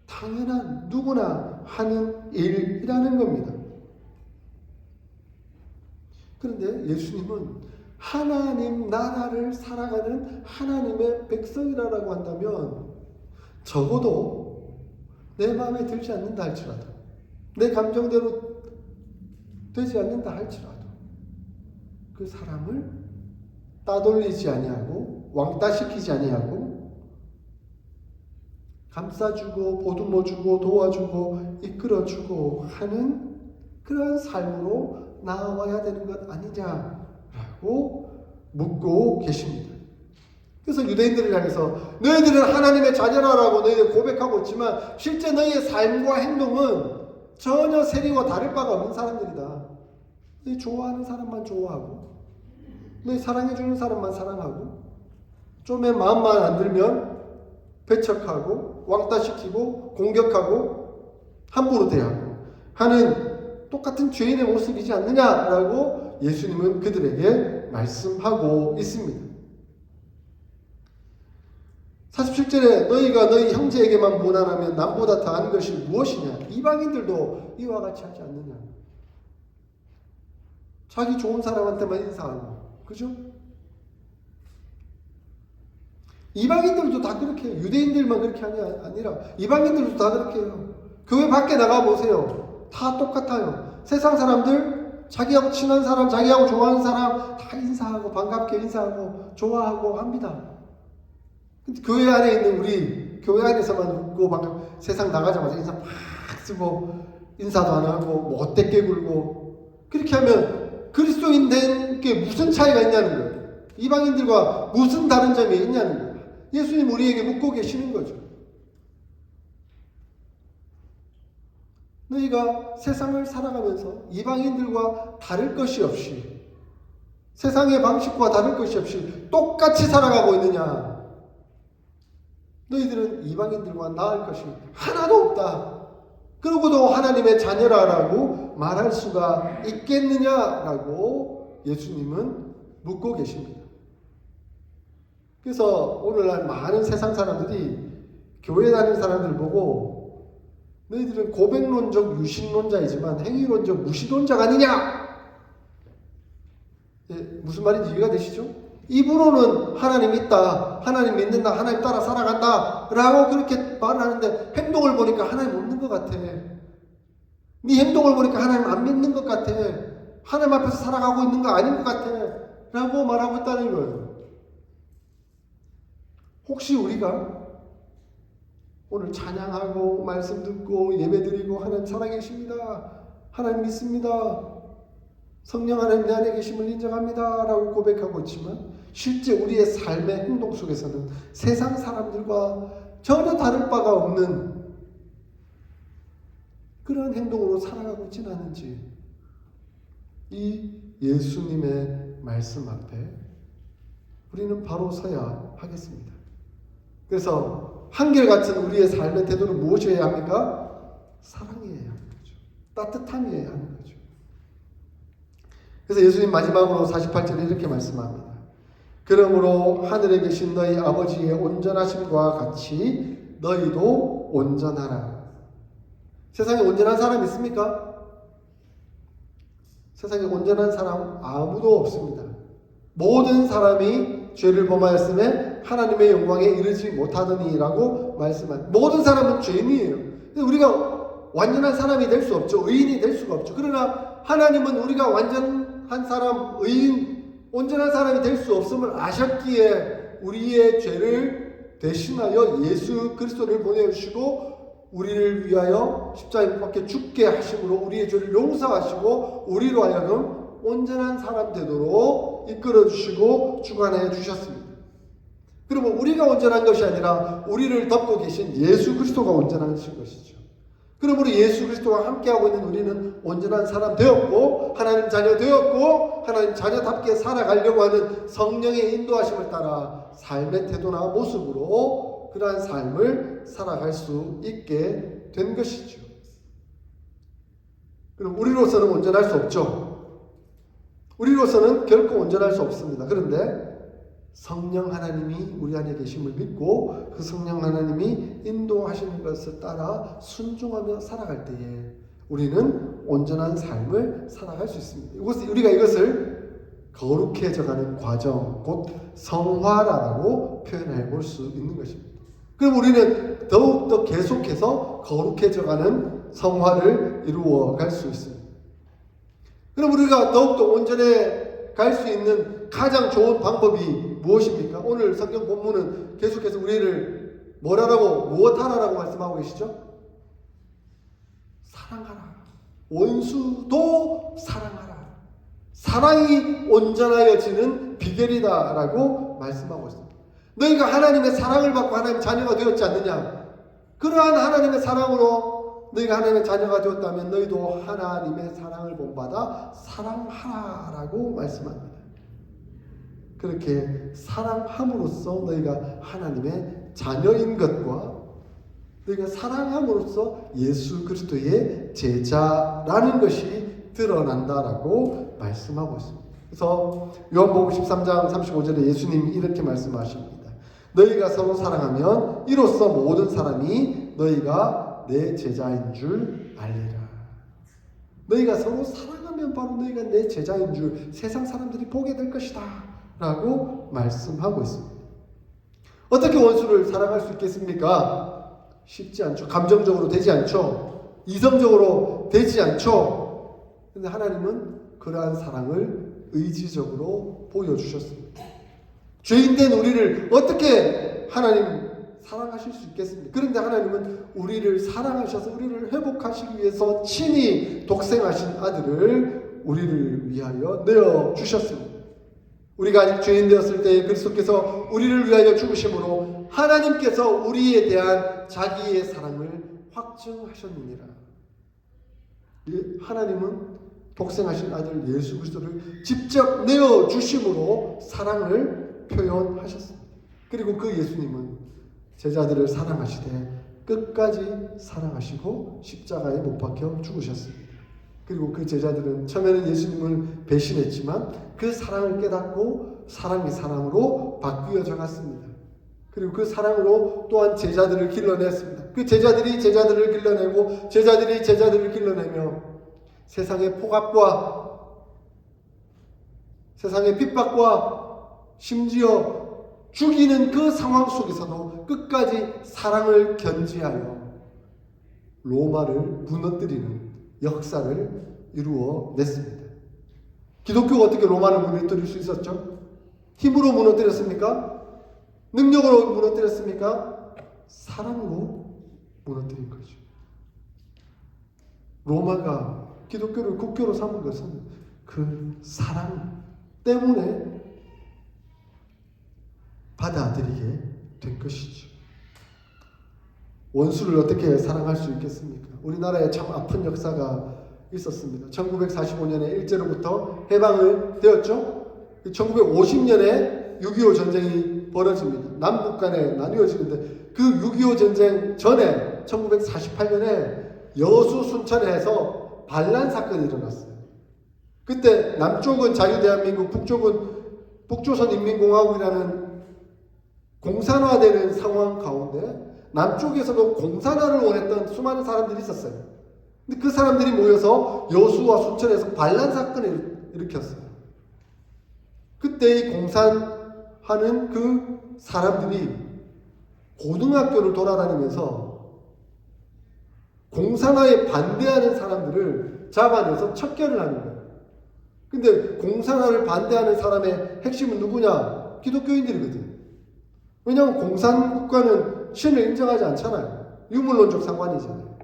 당연한 누구나 하는 일이라는 겁니다. 그런데 예수님은 하나님 나라를 살아가는 하나님의 백성이라고 한다면 적어도 내 마음에 들지 않는다 할지라도, 내 감정대로 되지 않는다 할지라도 그 사람을 따돌리지 아니하고 왕따시키지 아니하고 감싸주고 보듬어주고 도와주고 이끌어주고 하는 그런 삶으로 나아와야 되는 것 아니냐라고 묻고 계십니다. 그래서 유대인들을 향해서 너희들은 하나님의 자녀라고 너희들 고백하고 있지만 실제 너희의 삶과 행동은 전혀 세리와 다를 바가 없는 사람들이다. 너희 좋아하는 사람만 좋아하고 너희 사랑해주는 사람만 사랑하고 좀의 마음만 안 들면 배척하고 왕따시키고 공격하고 함부로 대하고 하는 똑같은 죄인의 모습이지 않느냐라고 예수님은 그들에게 말씀하고 있습니다. 47절에 너희가 너희 형제에게만 무난하면 남보다 더한 것이 무엇이냐? 이방인들도 이와 같이 하지 않느냐? 자기 좋은 사람한테만 인사하고, 그죠? 이방인들도 다 그렇게 해요. 유대인들만 그렇게 하는 게 아니라 이방인들도 다 그렇게 해요. 교회 밖에 나가 보세요. 다 똑같아요. 세상 사람들, 자기하고 친한 사람, 자기하고 좋아하는 사람 다 인사하고 반갑게 인사하고 좋아하고 합니다. 교회 안에 있는 우리 교회 안에서만 웃고 방금 세상 나가자마자 인사 팍 쓰고 인사도 안 하고 뭐 어떻게 굴고 그렇게 하면 그리스도인 된 게 무슨 차이가 있냐는 거예요. 이방인들과 무슨 다른 점이 있냐는 거예요. 예수님 우리에게 묻고 계시는 거죠. 너희가 세상을 살아가면서 이방인들과 다를 것이 없이 세상의 방식과 다를 것이 없이 똑같이 살아가고 있느냐? 너희들은 이방인들과 나을 것이 하나도 없다. 그러고도 하나님의 자녀라고 말할 수가 있겠느냐라고 예수님은 묻고 계십니다. 그래서 오늘날 많은 세상 사람들이 교회 다니는 사람들 보고 너희들은 고백론적 유신론자이지만 행위론적 무신론자가 아니냐? 예, 무슨 말인지 이해가 되시죠? 입으로는 하나님 있다, 하나님 믿는다, 하나님 따라 살아간다 라고 그렇게 말을 하는데 행동을 보니까 하나님 없는 것 같아. 네 행동을 보니까 하나님 안 믿는 것 같아. 하나님 앞에서 살아가고 있는 거 아닌 것 같아 라고 말하고 있다는 거예요. 혹시 우리가 오늘 찬양하고 말씀 듣고 예배드리고 하나님 살아계십니다, 하나님 믿습니다, 성령 하나님 내 안에 계심을 인정합니다 라고 고백하고 있지만 실제 우리의 삶의 행동 속에서는 세상 사람들과 전혀 다를 바가 없는 그런 행동으로 살아가고 있지는 않은지 이 예수님의 말씀 앞에 우리는 바로 서야 하겠습니다. 그래서 한결같은 우리의 삶의 태도는 무엇이어야 합니까? 사랑이어야 하는 거죠. 따뜻함이어야 하는 거죠. 그래서 예수님 마지막으로 48절에 이렇게 말씀합니다. 그러므로 하늘에 계신 너희 아버지의 온전하심과 같이 너희도 온전하라. 세상에 온전한 사람 있습니까? 세상에 온전한 사람 아무도 없습니다. 모든 사람이 죄를 범하였음에 하나님의 영광에 이르지 못하더니라고 말씀한 모든 사람은 죄인이에요. 우리가 완전한 사람이 될 수 없죠. 의인이 될 수가 없죠. 그러나 하나님은 우리가 완전한 사람, 의인, 온전한 사람이 될 수 없음을 아셨기에 우리의 죄를 대신하여 예수 그리스도를 보내주시고 우리를 위하여 십자가에 못 박혀 죽게 하심으로 우리의 죄를 용서하시고 우리로 하여금 온전한 사람 되도록 이끌어 주시고 주관해 주셨습니다. 그러면 우리가 온전한 것이 아니라 우리를 덮고 계신 예수 그리스도가 온전하신 것이죠. 그러므로 예수 그리스도와 함께하고 있는 우리는 온전한 사람 되었고 하나님 자녀 되었고 하나님 자녀답게 살아가려고 하는 성령의 인도하심을 따라 삶의 태도나 모습으로 그러한 삶을 살아갈 수 있게 된 것이죠. 그럼 우리로서는 온전할 수 없죠. 우리로서는 결코 온전할 수 없습니다. 그런데 성령 하나님이 우리 안에 계심을 믿고 그 성령 하나님이 인도하시는 것을 따라 순종하며 살아갈 때에 우리는 온전한 삶을 살아갈 수 있습니다. 우리가 이것을 거룩해져가는 과정, 곧 성화라고 표현해 볼 수 있는 것입니다. 그럼 우리는 더욱더 계속해서 거룩해져가는 성화를 이루어 갈 수 있습니다. 그럼 우리가 더욱더 온전해 갈 수 있는 가장 좋은 방법이 무엇입니까? 오늘 성경 본문은 계속해서 우리를 무엇하라라고 말씀하고 계시죠? 사랑하라. 원수도 사랑하라. 사랑이 온전하여지는 비결이다라고 말씀하고 있습니다. 너희가 하나님의 사랑을 받고 하나님의 자녀가 되었지 않느냐? 그러한 하나님의 사랑으로 너희가 하나님의 자녀가 되었다면 너희도 하나님의 사랑을 본받아 사랑하라라고 말씀합니다. 그렇게 사랑함으로써 너희가 하나님의 자녀인 것과 너희가 사랑함으로써 예수 그리스도의 제자라는 것이 드러난다라고 말씀하고 있습니다. 그래서 요한복음 13장 35절에 예수님이 이렇게 말씀하십니다. 너희가 서로 사랑하면 이로써 모든 사람이 너희가 내 제자인 줄 알리라. 너희가 서로 사랑하면 바로 너희가 내 제자인 줄 세상 사람들이 보게 될 것이다 라고 말씀하고 있습니다. 어떻게 원수를 사랑할 수 있겠습니까? 쉽지 않죠. 감정적으로 되지 않죠. 이성적으로 되지 않죠. 근데 하나님은 그러한 사랑을 의지적으로 보여주셨습니다. 죄인된 우리를 어떻게 하나님 사랑하실 수 있겠습니까? 그런데 하나님은 우리를 사랑하셔서 우리를 회복하시기 위해서 친히 독생하신 아들을 우리를 위하여 내어주셨습니다. 우리가 아직 죄인 되었을 때 그리스도께서 우리를 위하여 죽으심으로 하나님께서 우리에 대한 자기의 사랑을 확증하셨느니라. 하나님은 독생하신 아들 예수 그리스도를 직접 내어주심으로 사랑을 표현하셨습니다. 그리고 그 예수님은 제자들을 사랑하시되 끝까지 사랑하시고 십자가에 못 박혀 죽으셨습니다. 그리고 그 제자들은 처음에는 예수님을 배신했지만 그 사랑을 깨닫고 사랑이 사랑으로 바뀌어져 갔습니다. 그리고 그 사랑으로 또한 제자들을 길러냈습니다. 그 제자들이 제자들을 길러내고 제자들이 제자들을 길러내며 세상의 폭압과 세상의 핍박과 심지어 죽이는 그 상황 속에서도 끝까지 사랑을 견지하여 로마를 무너뜨리는 역사를 이루어 냈습니다. 기독교가 어떻게 로마를 무너뜨릴 수 있었죠? 힘으로 무너뜨렸습니까? 능력으로 무너뜨렸습니까? 사랑으로 무너뜨린 거죠. 로마가 기독교를 국교로 삼은 것은 그 사랑 때문에 받아들이게 된 것이죠. 원수를 어떻게 사랑할 수 있겠습니까? 우리나라에 참 아픈 역사가 있었습니다. 1945년에 일제로부터 해방을 되었죠. 1950년에 6.25 전쟁이 벌어집니다. 남북 간에 나뉘어지는데 그 6.25 전쟁 전에 1948년에 여수 순천에서 반란 사건이 일어났어요. 그때 남쪽은 자유대한민국, 북쪽은 북조선인민공화국이라는 공산화되는 상황 가운데 남쪽에서도 공산화를 원했던 수많은 사람들이 있었어요. 근데 그 사람들이 모여서 여수와 순천에서 반란 사건을 일으켰어요. 그때 이 공산하는 그 사람들이 고등학교를 돌아다니면서 공산화에 반대하는 사람들을 잡아내서 척결을 하는 거예요. 근데 공산화를 반대하는 사람의 핵심은 누구냐? 기독교인들이거든. 왜냐하면 공산국가는 신을 인정하지 않잖아요. 유물론적 상관이잖아요.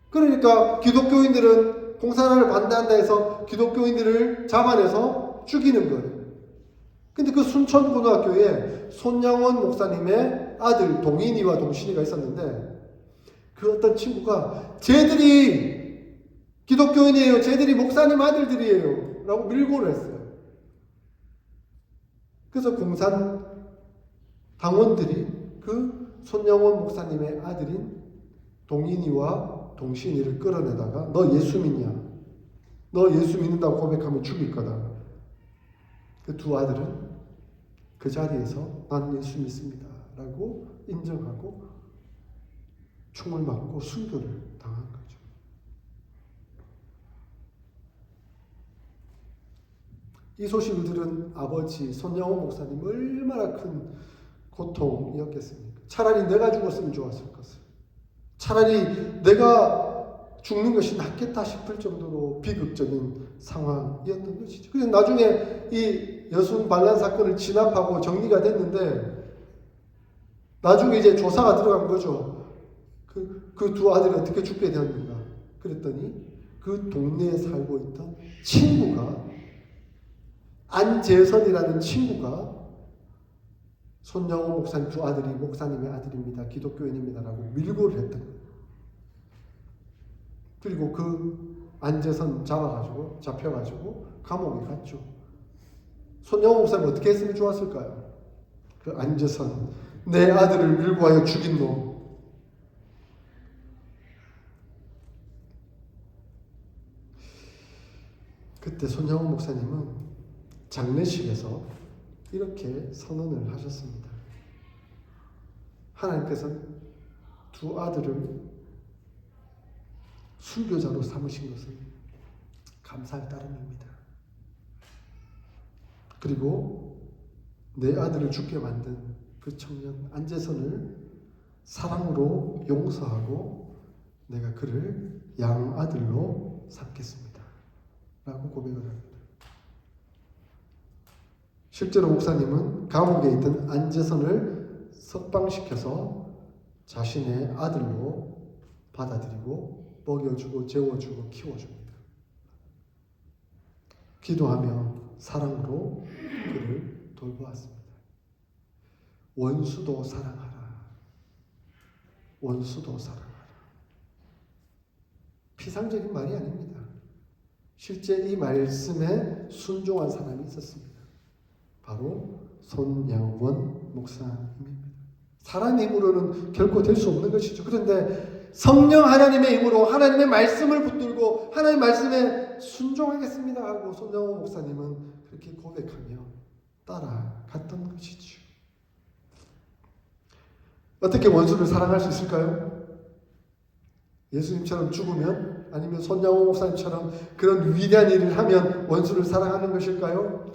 그러니까 기독교인들은 공산화를 반대한다 해서 기독교인들을 잡아내서 죽이는 거예요. 근데 그 순천고등학교에 손양원 목사님의 아들 동인이와 동신이가 있었는데 그 어떤 친구가 쟤들이 기독교인이에요. 쟤들이 목사님 아들들이에요. 라고 밀고를 했어요. 그래서 공산 당원들이 그 손양원 목사님의 아들인 동인이와 동신이를 끌어내다가 너 예수 믿냐? 너 예수 믿는다고 고백하면 죽일 거다. 그 두 아들은 그 자리에서 난 예수 믿습니다. 라고 인정하고 총을 맞고 순교를 당한 거죠. 이 소식을 들은 아버지 손양원 목사님 얼마나 큰 고통이었겠습니까? 차라리 내가 죽었으면 좋았을 것을. 차라리 내가 죽는 것이 낫겠다 싶을 정도로 비극적인 상황이었던 것이죠. 그래서 나중에 이 여순 반란 사건을 진압하고 정리가 됐는데 나중에 이제 조사가 들어간 거죠. 그 두 아들이 어떻게 죽게 되었는가. 그랬더니 그 동네에 살고 있던 친구가 안재선이라는 친구가 손영호 목사님 두 아들이 목사님의 아들입니다. 기독교인입니다라고 밀고를 했던 거예요. 그리고 그 안재선 잡혀가지고 감옥에 갔죠. 손영호 목사님 어떻게 했으면 좋았을까요? 그 안재선 내 아들을 밀고 하여 죽인 놈. 그때 손영호 목사님은 장례식에서 이렇게 선언을 하셨습니다. 하나님께서 두 아들을 순교자로 삼으신 것은 감사할 따름입니다. 그리고 내 아들을 죽게 만든 그 청년 안재선을 사랑으로 용서하고 내가 그를 양아들로 삼겠습니다. 라고 고백을 합니다. 실제로 목사님은 감옥에 있던 안재선을 석방시켜서 자신의 아들로 받아들이고 먹여주고 재워주고 키워줍니다. 기도하며 사랑으로 그를 돌보았습니다. 원수도 사랑하라. 원수도 사랑하라. 피상적인 말이 아닙니다. 실제 이 말씀에 순종한 사람이 있었습니다. 바로 손양원 목사님입니다. 사람의 힘으로는 결코 될 수 없는 것이죠. 그런데 성령 하나님의 힘으로 하나님의 말씀을 붙들고 하나님의 말씀에 순종하겠습니다 하고 손양원 목사님은 그렇게 고백하며 따라갔던 것이죠. 어떻게 원수를 사랑할 수 있을까요? 예수님처럼 죽으면 아니면 손양호 목사님처럼 그런 위대한 일을 하면 원수를 사랑하는 것일까요?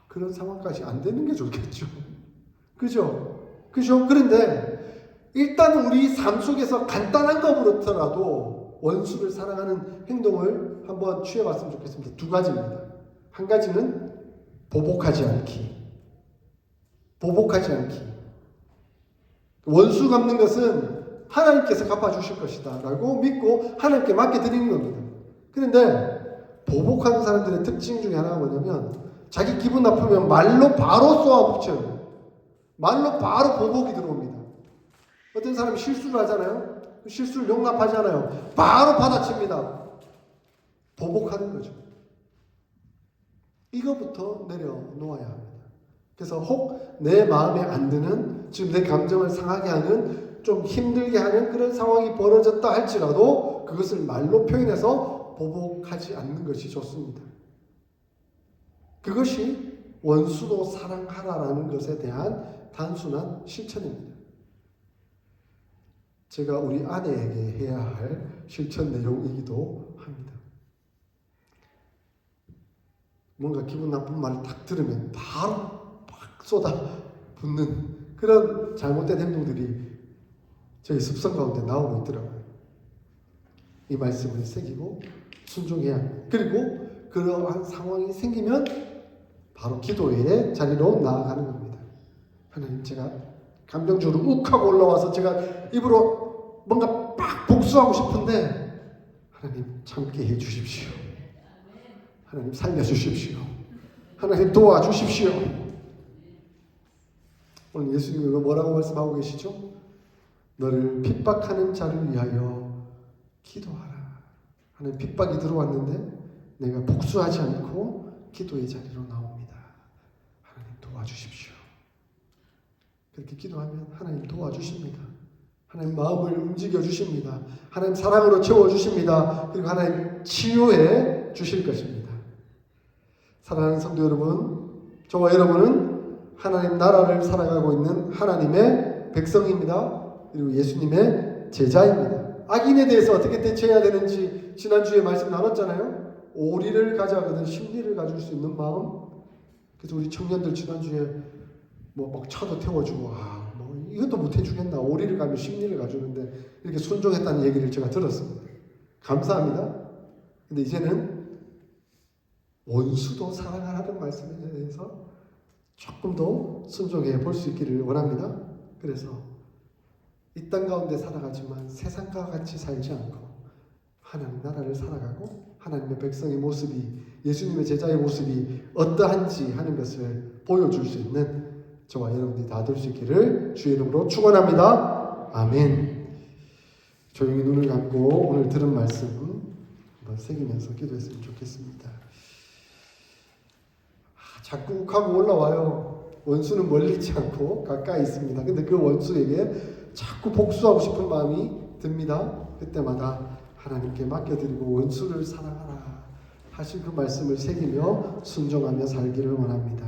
그런 상황까지 안 되는 게 좋겠죠. 그죠? 그런데 일단 우리 삶 속에서 간단한 것부터라도 원수를 사랑하는 행동을 한번 취해봤으면 좋겠습니다. 두 가지입니다. 한 가지는 보복하지 않기. 보복하지 않기. 원수 갚는 것은 하나님께서 갚아주실 것이다 라고 믿고 하나님께 맡겨드리는 겁니다. 그런데 보복하는 사람들의 특징 중에 하나가 뭐냐면 자기 기분 나쁘면 말로 바로 쏘아붙여요. 말로 바로 보복이 들어옵니다. 어떤 사람이 실수를 하잖아요. 실수를 용납하지 않아요. 바로 받아칩니다. 보복하는 거죠. 이거부터 내려놓아야 합니다. 그래서 혹 내 마음에 안 드는, 지금 내 감정을 상하게 하는, 좀 힘들게 하는 그런 상황이 벌어졌다 할지라도 그것을 말로 표현해서 보복하지 않는 것이 좋습니다. 그것이 원수도 사랑하라라는 것에 대한 단순한 실천입니다. 제가 우리 아내에게 해야 할 실천 내용이기도 합니다. 뭔가 기분 나쁜 말을 딱 들으면 바로 막 쏟아붓는 그런 잘못된 행동들이 저희 습성 가운데 나오고 있더라고요. 이 말씀을 새기고 순종해야 합니다. 그리고 그러한 상황이 생기면 바로 기도의 자리로 나아가는 겁니다. 하나님, 제가 감정적으로 욱하고 올라와서 제가 입으로 뭔가 빡 복수하고 싶은데 하나님 참게 해 주십시오. 하나님 살려주십시오. 하나님 도와주십시오. 오늘 예수님이 뭐라고 말씀하고 계시죠? 너를 핍박하는 자를 위하여 기도하라. 하나님, 핍박이 들어왔는데 내가 복수하지 않고 기도의 자리로 나옵니다. 하나님 도와주십시오. 그렇게 기도하면 하나님 도와주십니다. 하나님 마음을 움직여 주십니다. 하나님 사랑으로 채워주십니다. 그리고 하나님 치유해 주실 것입니다. 사랑하는 성도 여러분, 저와 여러분은 하나님 나라를 살아가고 있는 하나님의 백성입니다. 그리고 예수님의 제자입니다. 악인에 대해서 어떻게 대처해야 되는지 지난주에 말씀 나눴잖아요. 오리를 가져가든 심리를 가질 수 있는 마음. 그래서 우리 청년들 지난주에 막 차도 태워주고 이것도 못 해주겠나? 오리를 가면 십리를 가주는데 이렇게 순종했다는 얘기를 제가 들었습니다. 감사합니다. 근데 이제는 원수도 사랑하라는 말씀에 대해서 조금 더 순종해 볼 수 있기를 원합니다. 그래서 이 땅 가운데 살아가지만 세상과 같이 살지 않고 하나님 나라를 살아가고 하나님의 백성의 모습이, 예수님의 제자의 모습이 어떠한지 하는 것을 보여줄 수 있는 저와 여러분들이 다 될 수 있기를 주의 이름으로 축원합니다. 아멘. 조용히 눈을 감고 오늘 들은 말씀 한번 새기면서 기도했으면 좋겠습니다. 자꾸 욱하고 올라와요. 원수는 멀리 있지 않고 가까이 있습니다. 근데 그 원수에게 자꾸 복수하고 싶은 마음이 듭니다. 그때마다 하나님께 맡겨드리고 원수를 사랑하라 하신 그 말씀을 새기며 순종하며 살기를 원합니다.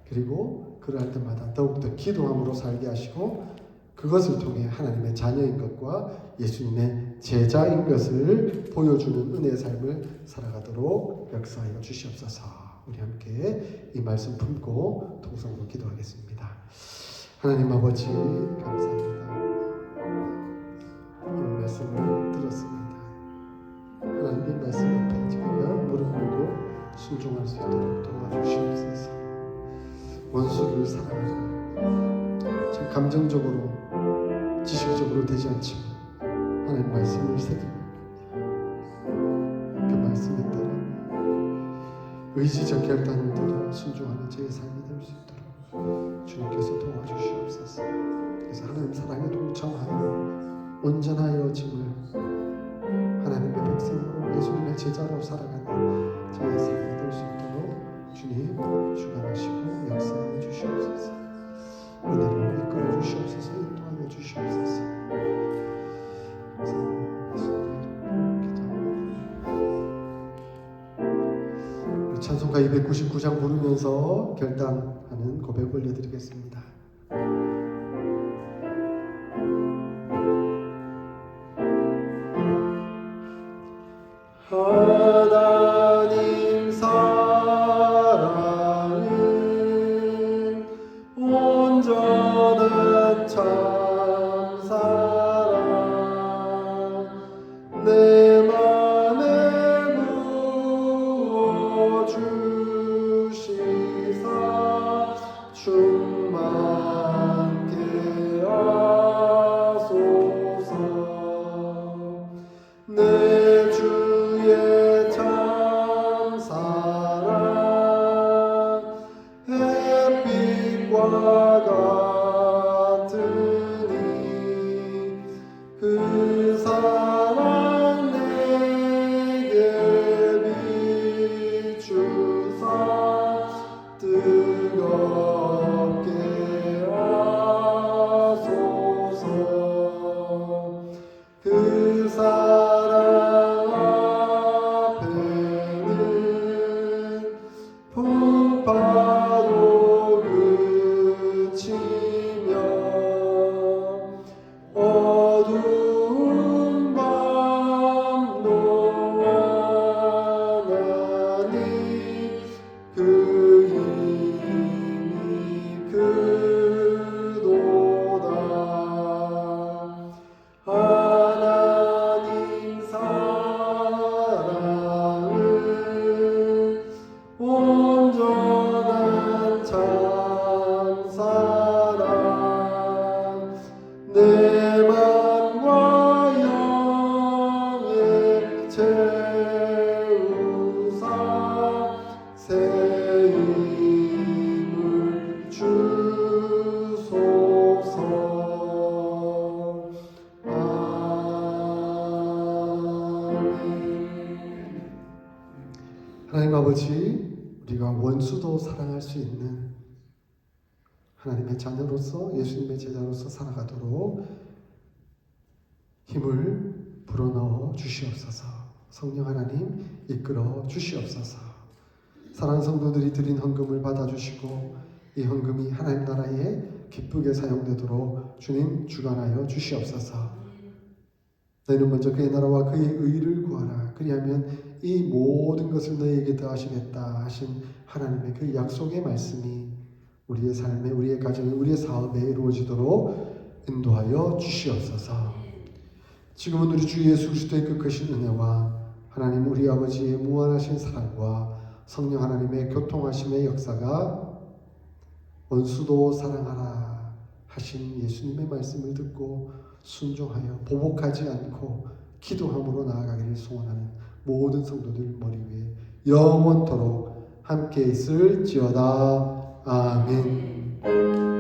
그리고 그러할 때마다 더욱더 기도함으로 살게 하시고 그것을 통해 하나님의 자녀인 것과 예수님의 제자인 것을 보여주는 은혜의 삶을 살아가도록 역사하여 주시옵소서. 우리 함께 이 말씀 품고 통성으로 기도하겠습니다. 하나님 아버지 감사합니다. 이 말씀을 들었습니다. 하나님 이 말씀 앞에 저희가 무릎 꿇고 순종할 수 있도록 도와주시옵소서. 원수를 사랑하라. 지금 감정적으로 지식적으로 되지 않지만 하나님 말씀을 새기고 그 말씀에 따라 의지적 결단을 들어 순종하는 제 삶이 될 수 있도록 주님께서 도와주시옵소서. 그래서 하나님 사랑에 동참하여 온전하여짐을 하나님의 백성으로 예수님의 제자로 살아가는 저의 삶이 될 수 있도록 주님 주관하시고 역사해 주시옵소서. 은혜로 이끌어 주시옵소서. 인도하여 주시옵소서. 찬송가 299장 부르면서 결단하는 고백 올려드리겠습니다. 하나님 사랑은 온전한 참 사랑 내 맘에 부어 주시사 충만케 하소서. 내 주의 참 사랑 햇빛과 같으니 그 사랑 내게 비추사 뜨겁게 하소서. 그 사랑 앞에는 풍파도 그치며 어두운 밤도 완하니 그 힘이 크도다. 하나님 사랑은 온전한 참 사랑 내 맘과 영에 채우사 새 힘을 주소서. 아멘. 하나님 아버지, 우리가 원수도 사랑할 수 있는 하나님의 자녀로서 예수님의 제자로서 살아가도록 힘을 불어넣어 주시옵소서. 성령 하나님 이끌어 주시옵소서. 사랑하는 성도들이 드린 헌금을 받아주시고 이 헌금이 하나님 나라에 기쁘게 사용되도록 주님 주관하여 주시옵소서. 너희는 먼저 그의 나라와 그의 의를 구하라. 그리하면 이 모든 것을 너희에게 더하시겠다 하신 하나님의 그 약속의 말씀이 우리의 삶에, 우리의 가정에, 우리의 사업에 이루어지도록 인도하여 주시옵소서. 지금은 우리 주 예수 그리스도의 그 크신 은혜와 하나님 우리 아버지의 무한하신 사랑과 성령 하나님의 교통하심의 역사가 원수도 사랑하라 하신 예수님의 말씀을 듣고 순종하여 보복하지 않고 기도함으로 나아가기를 소원하는 모든 성도들 머리 위에 영원토록 함께 있을지어다. 아멘.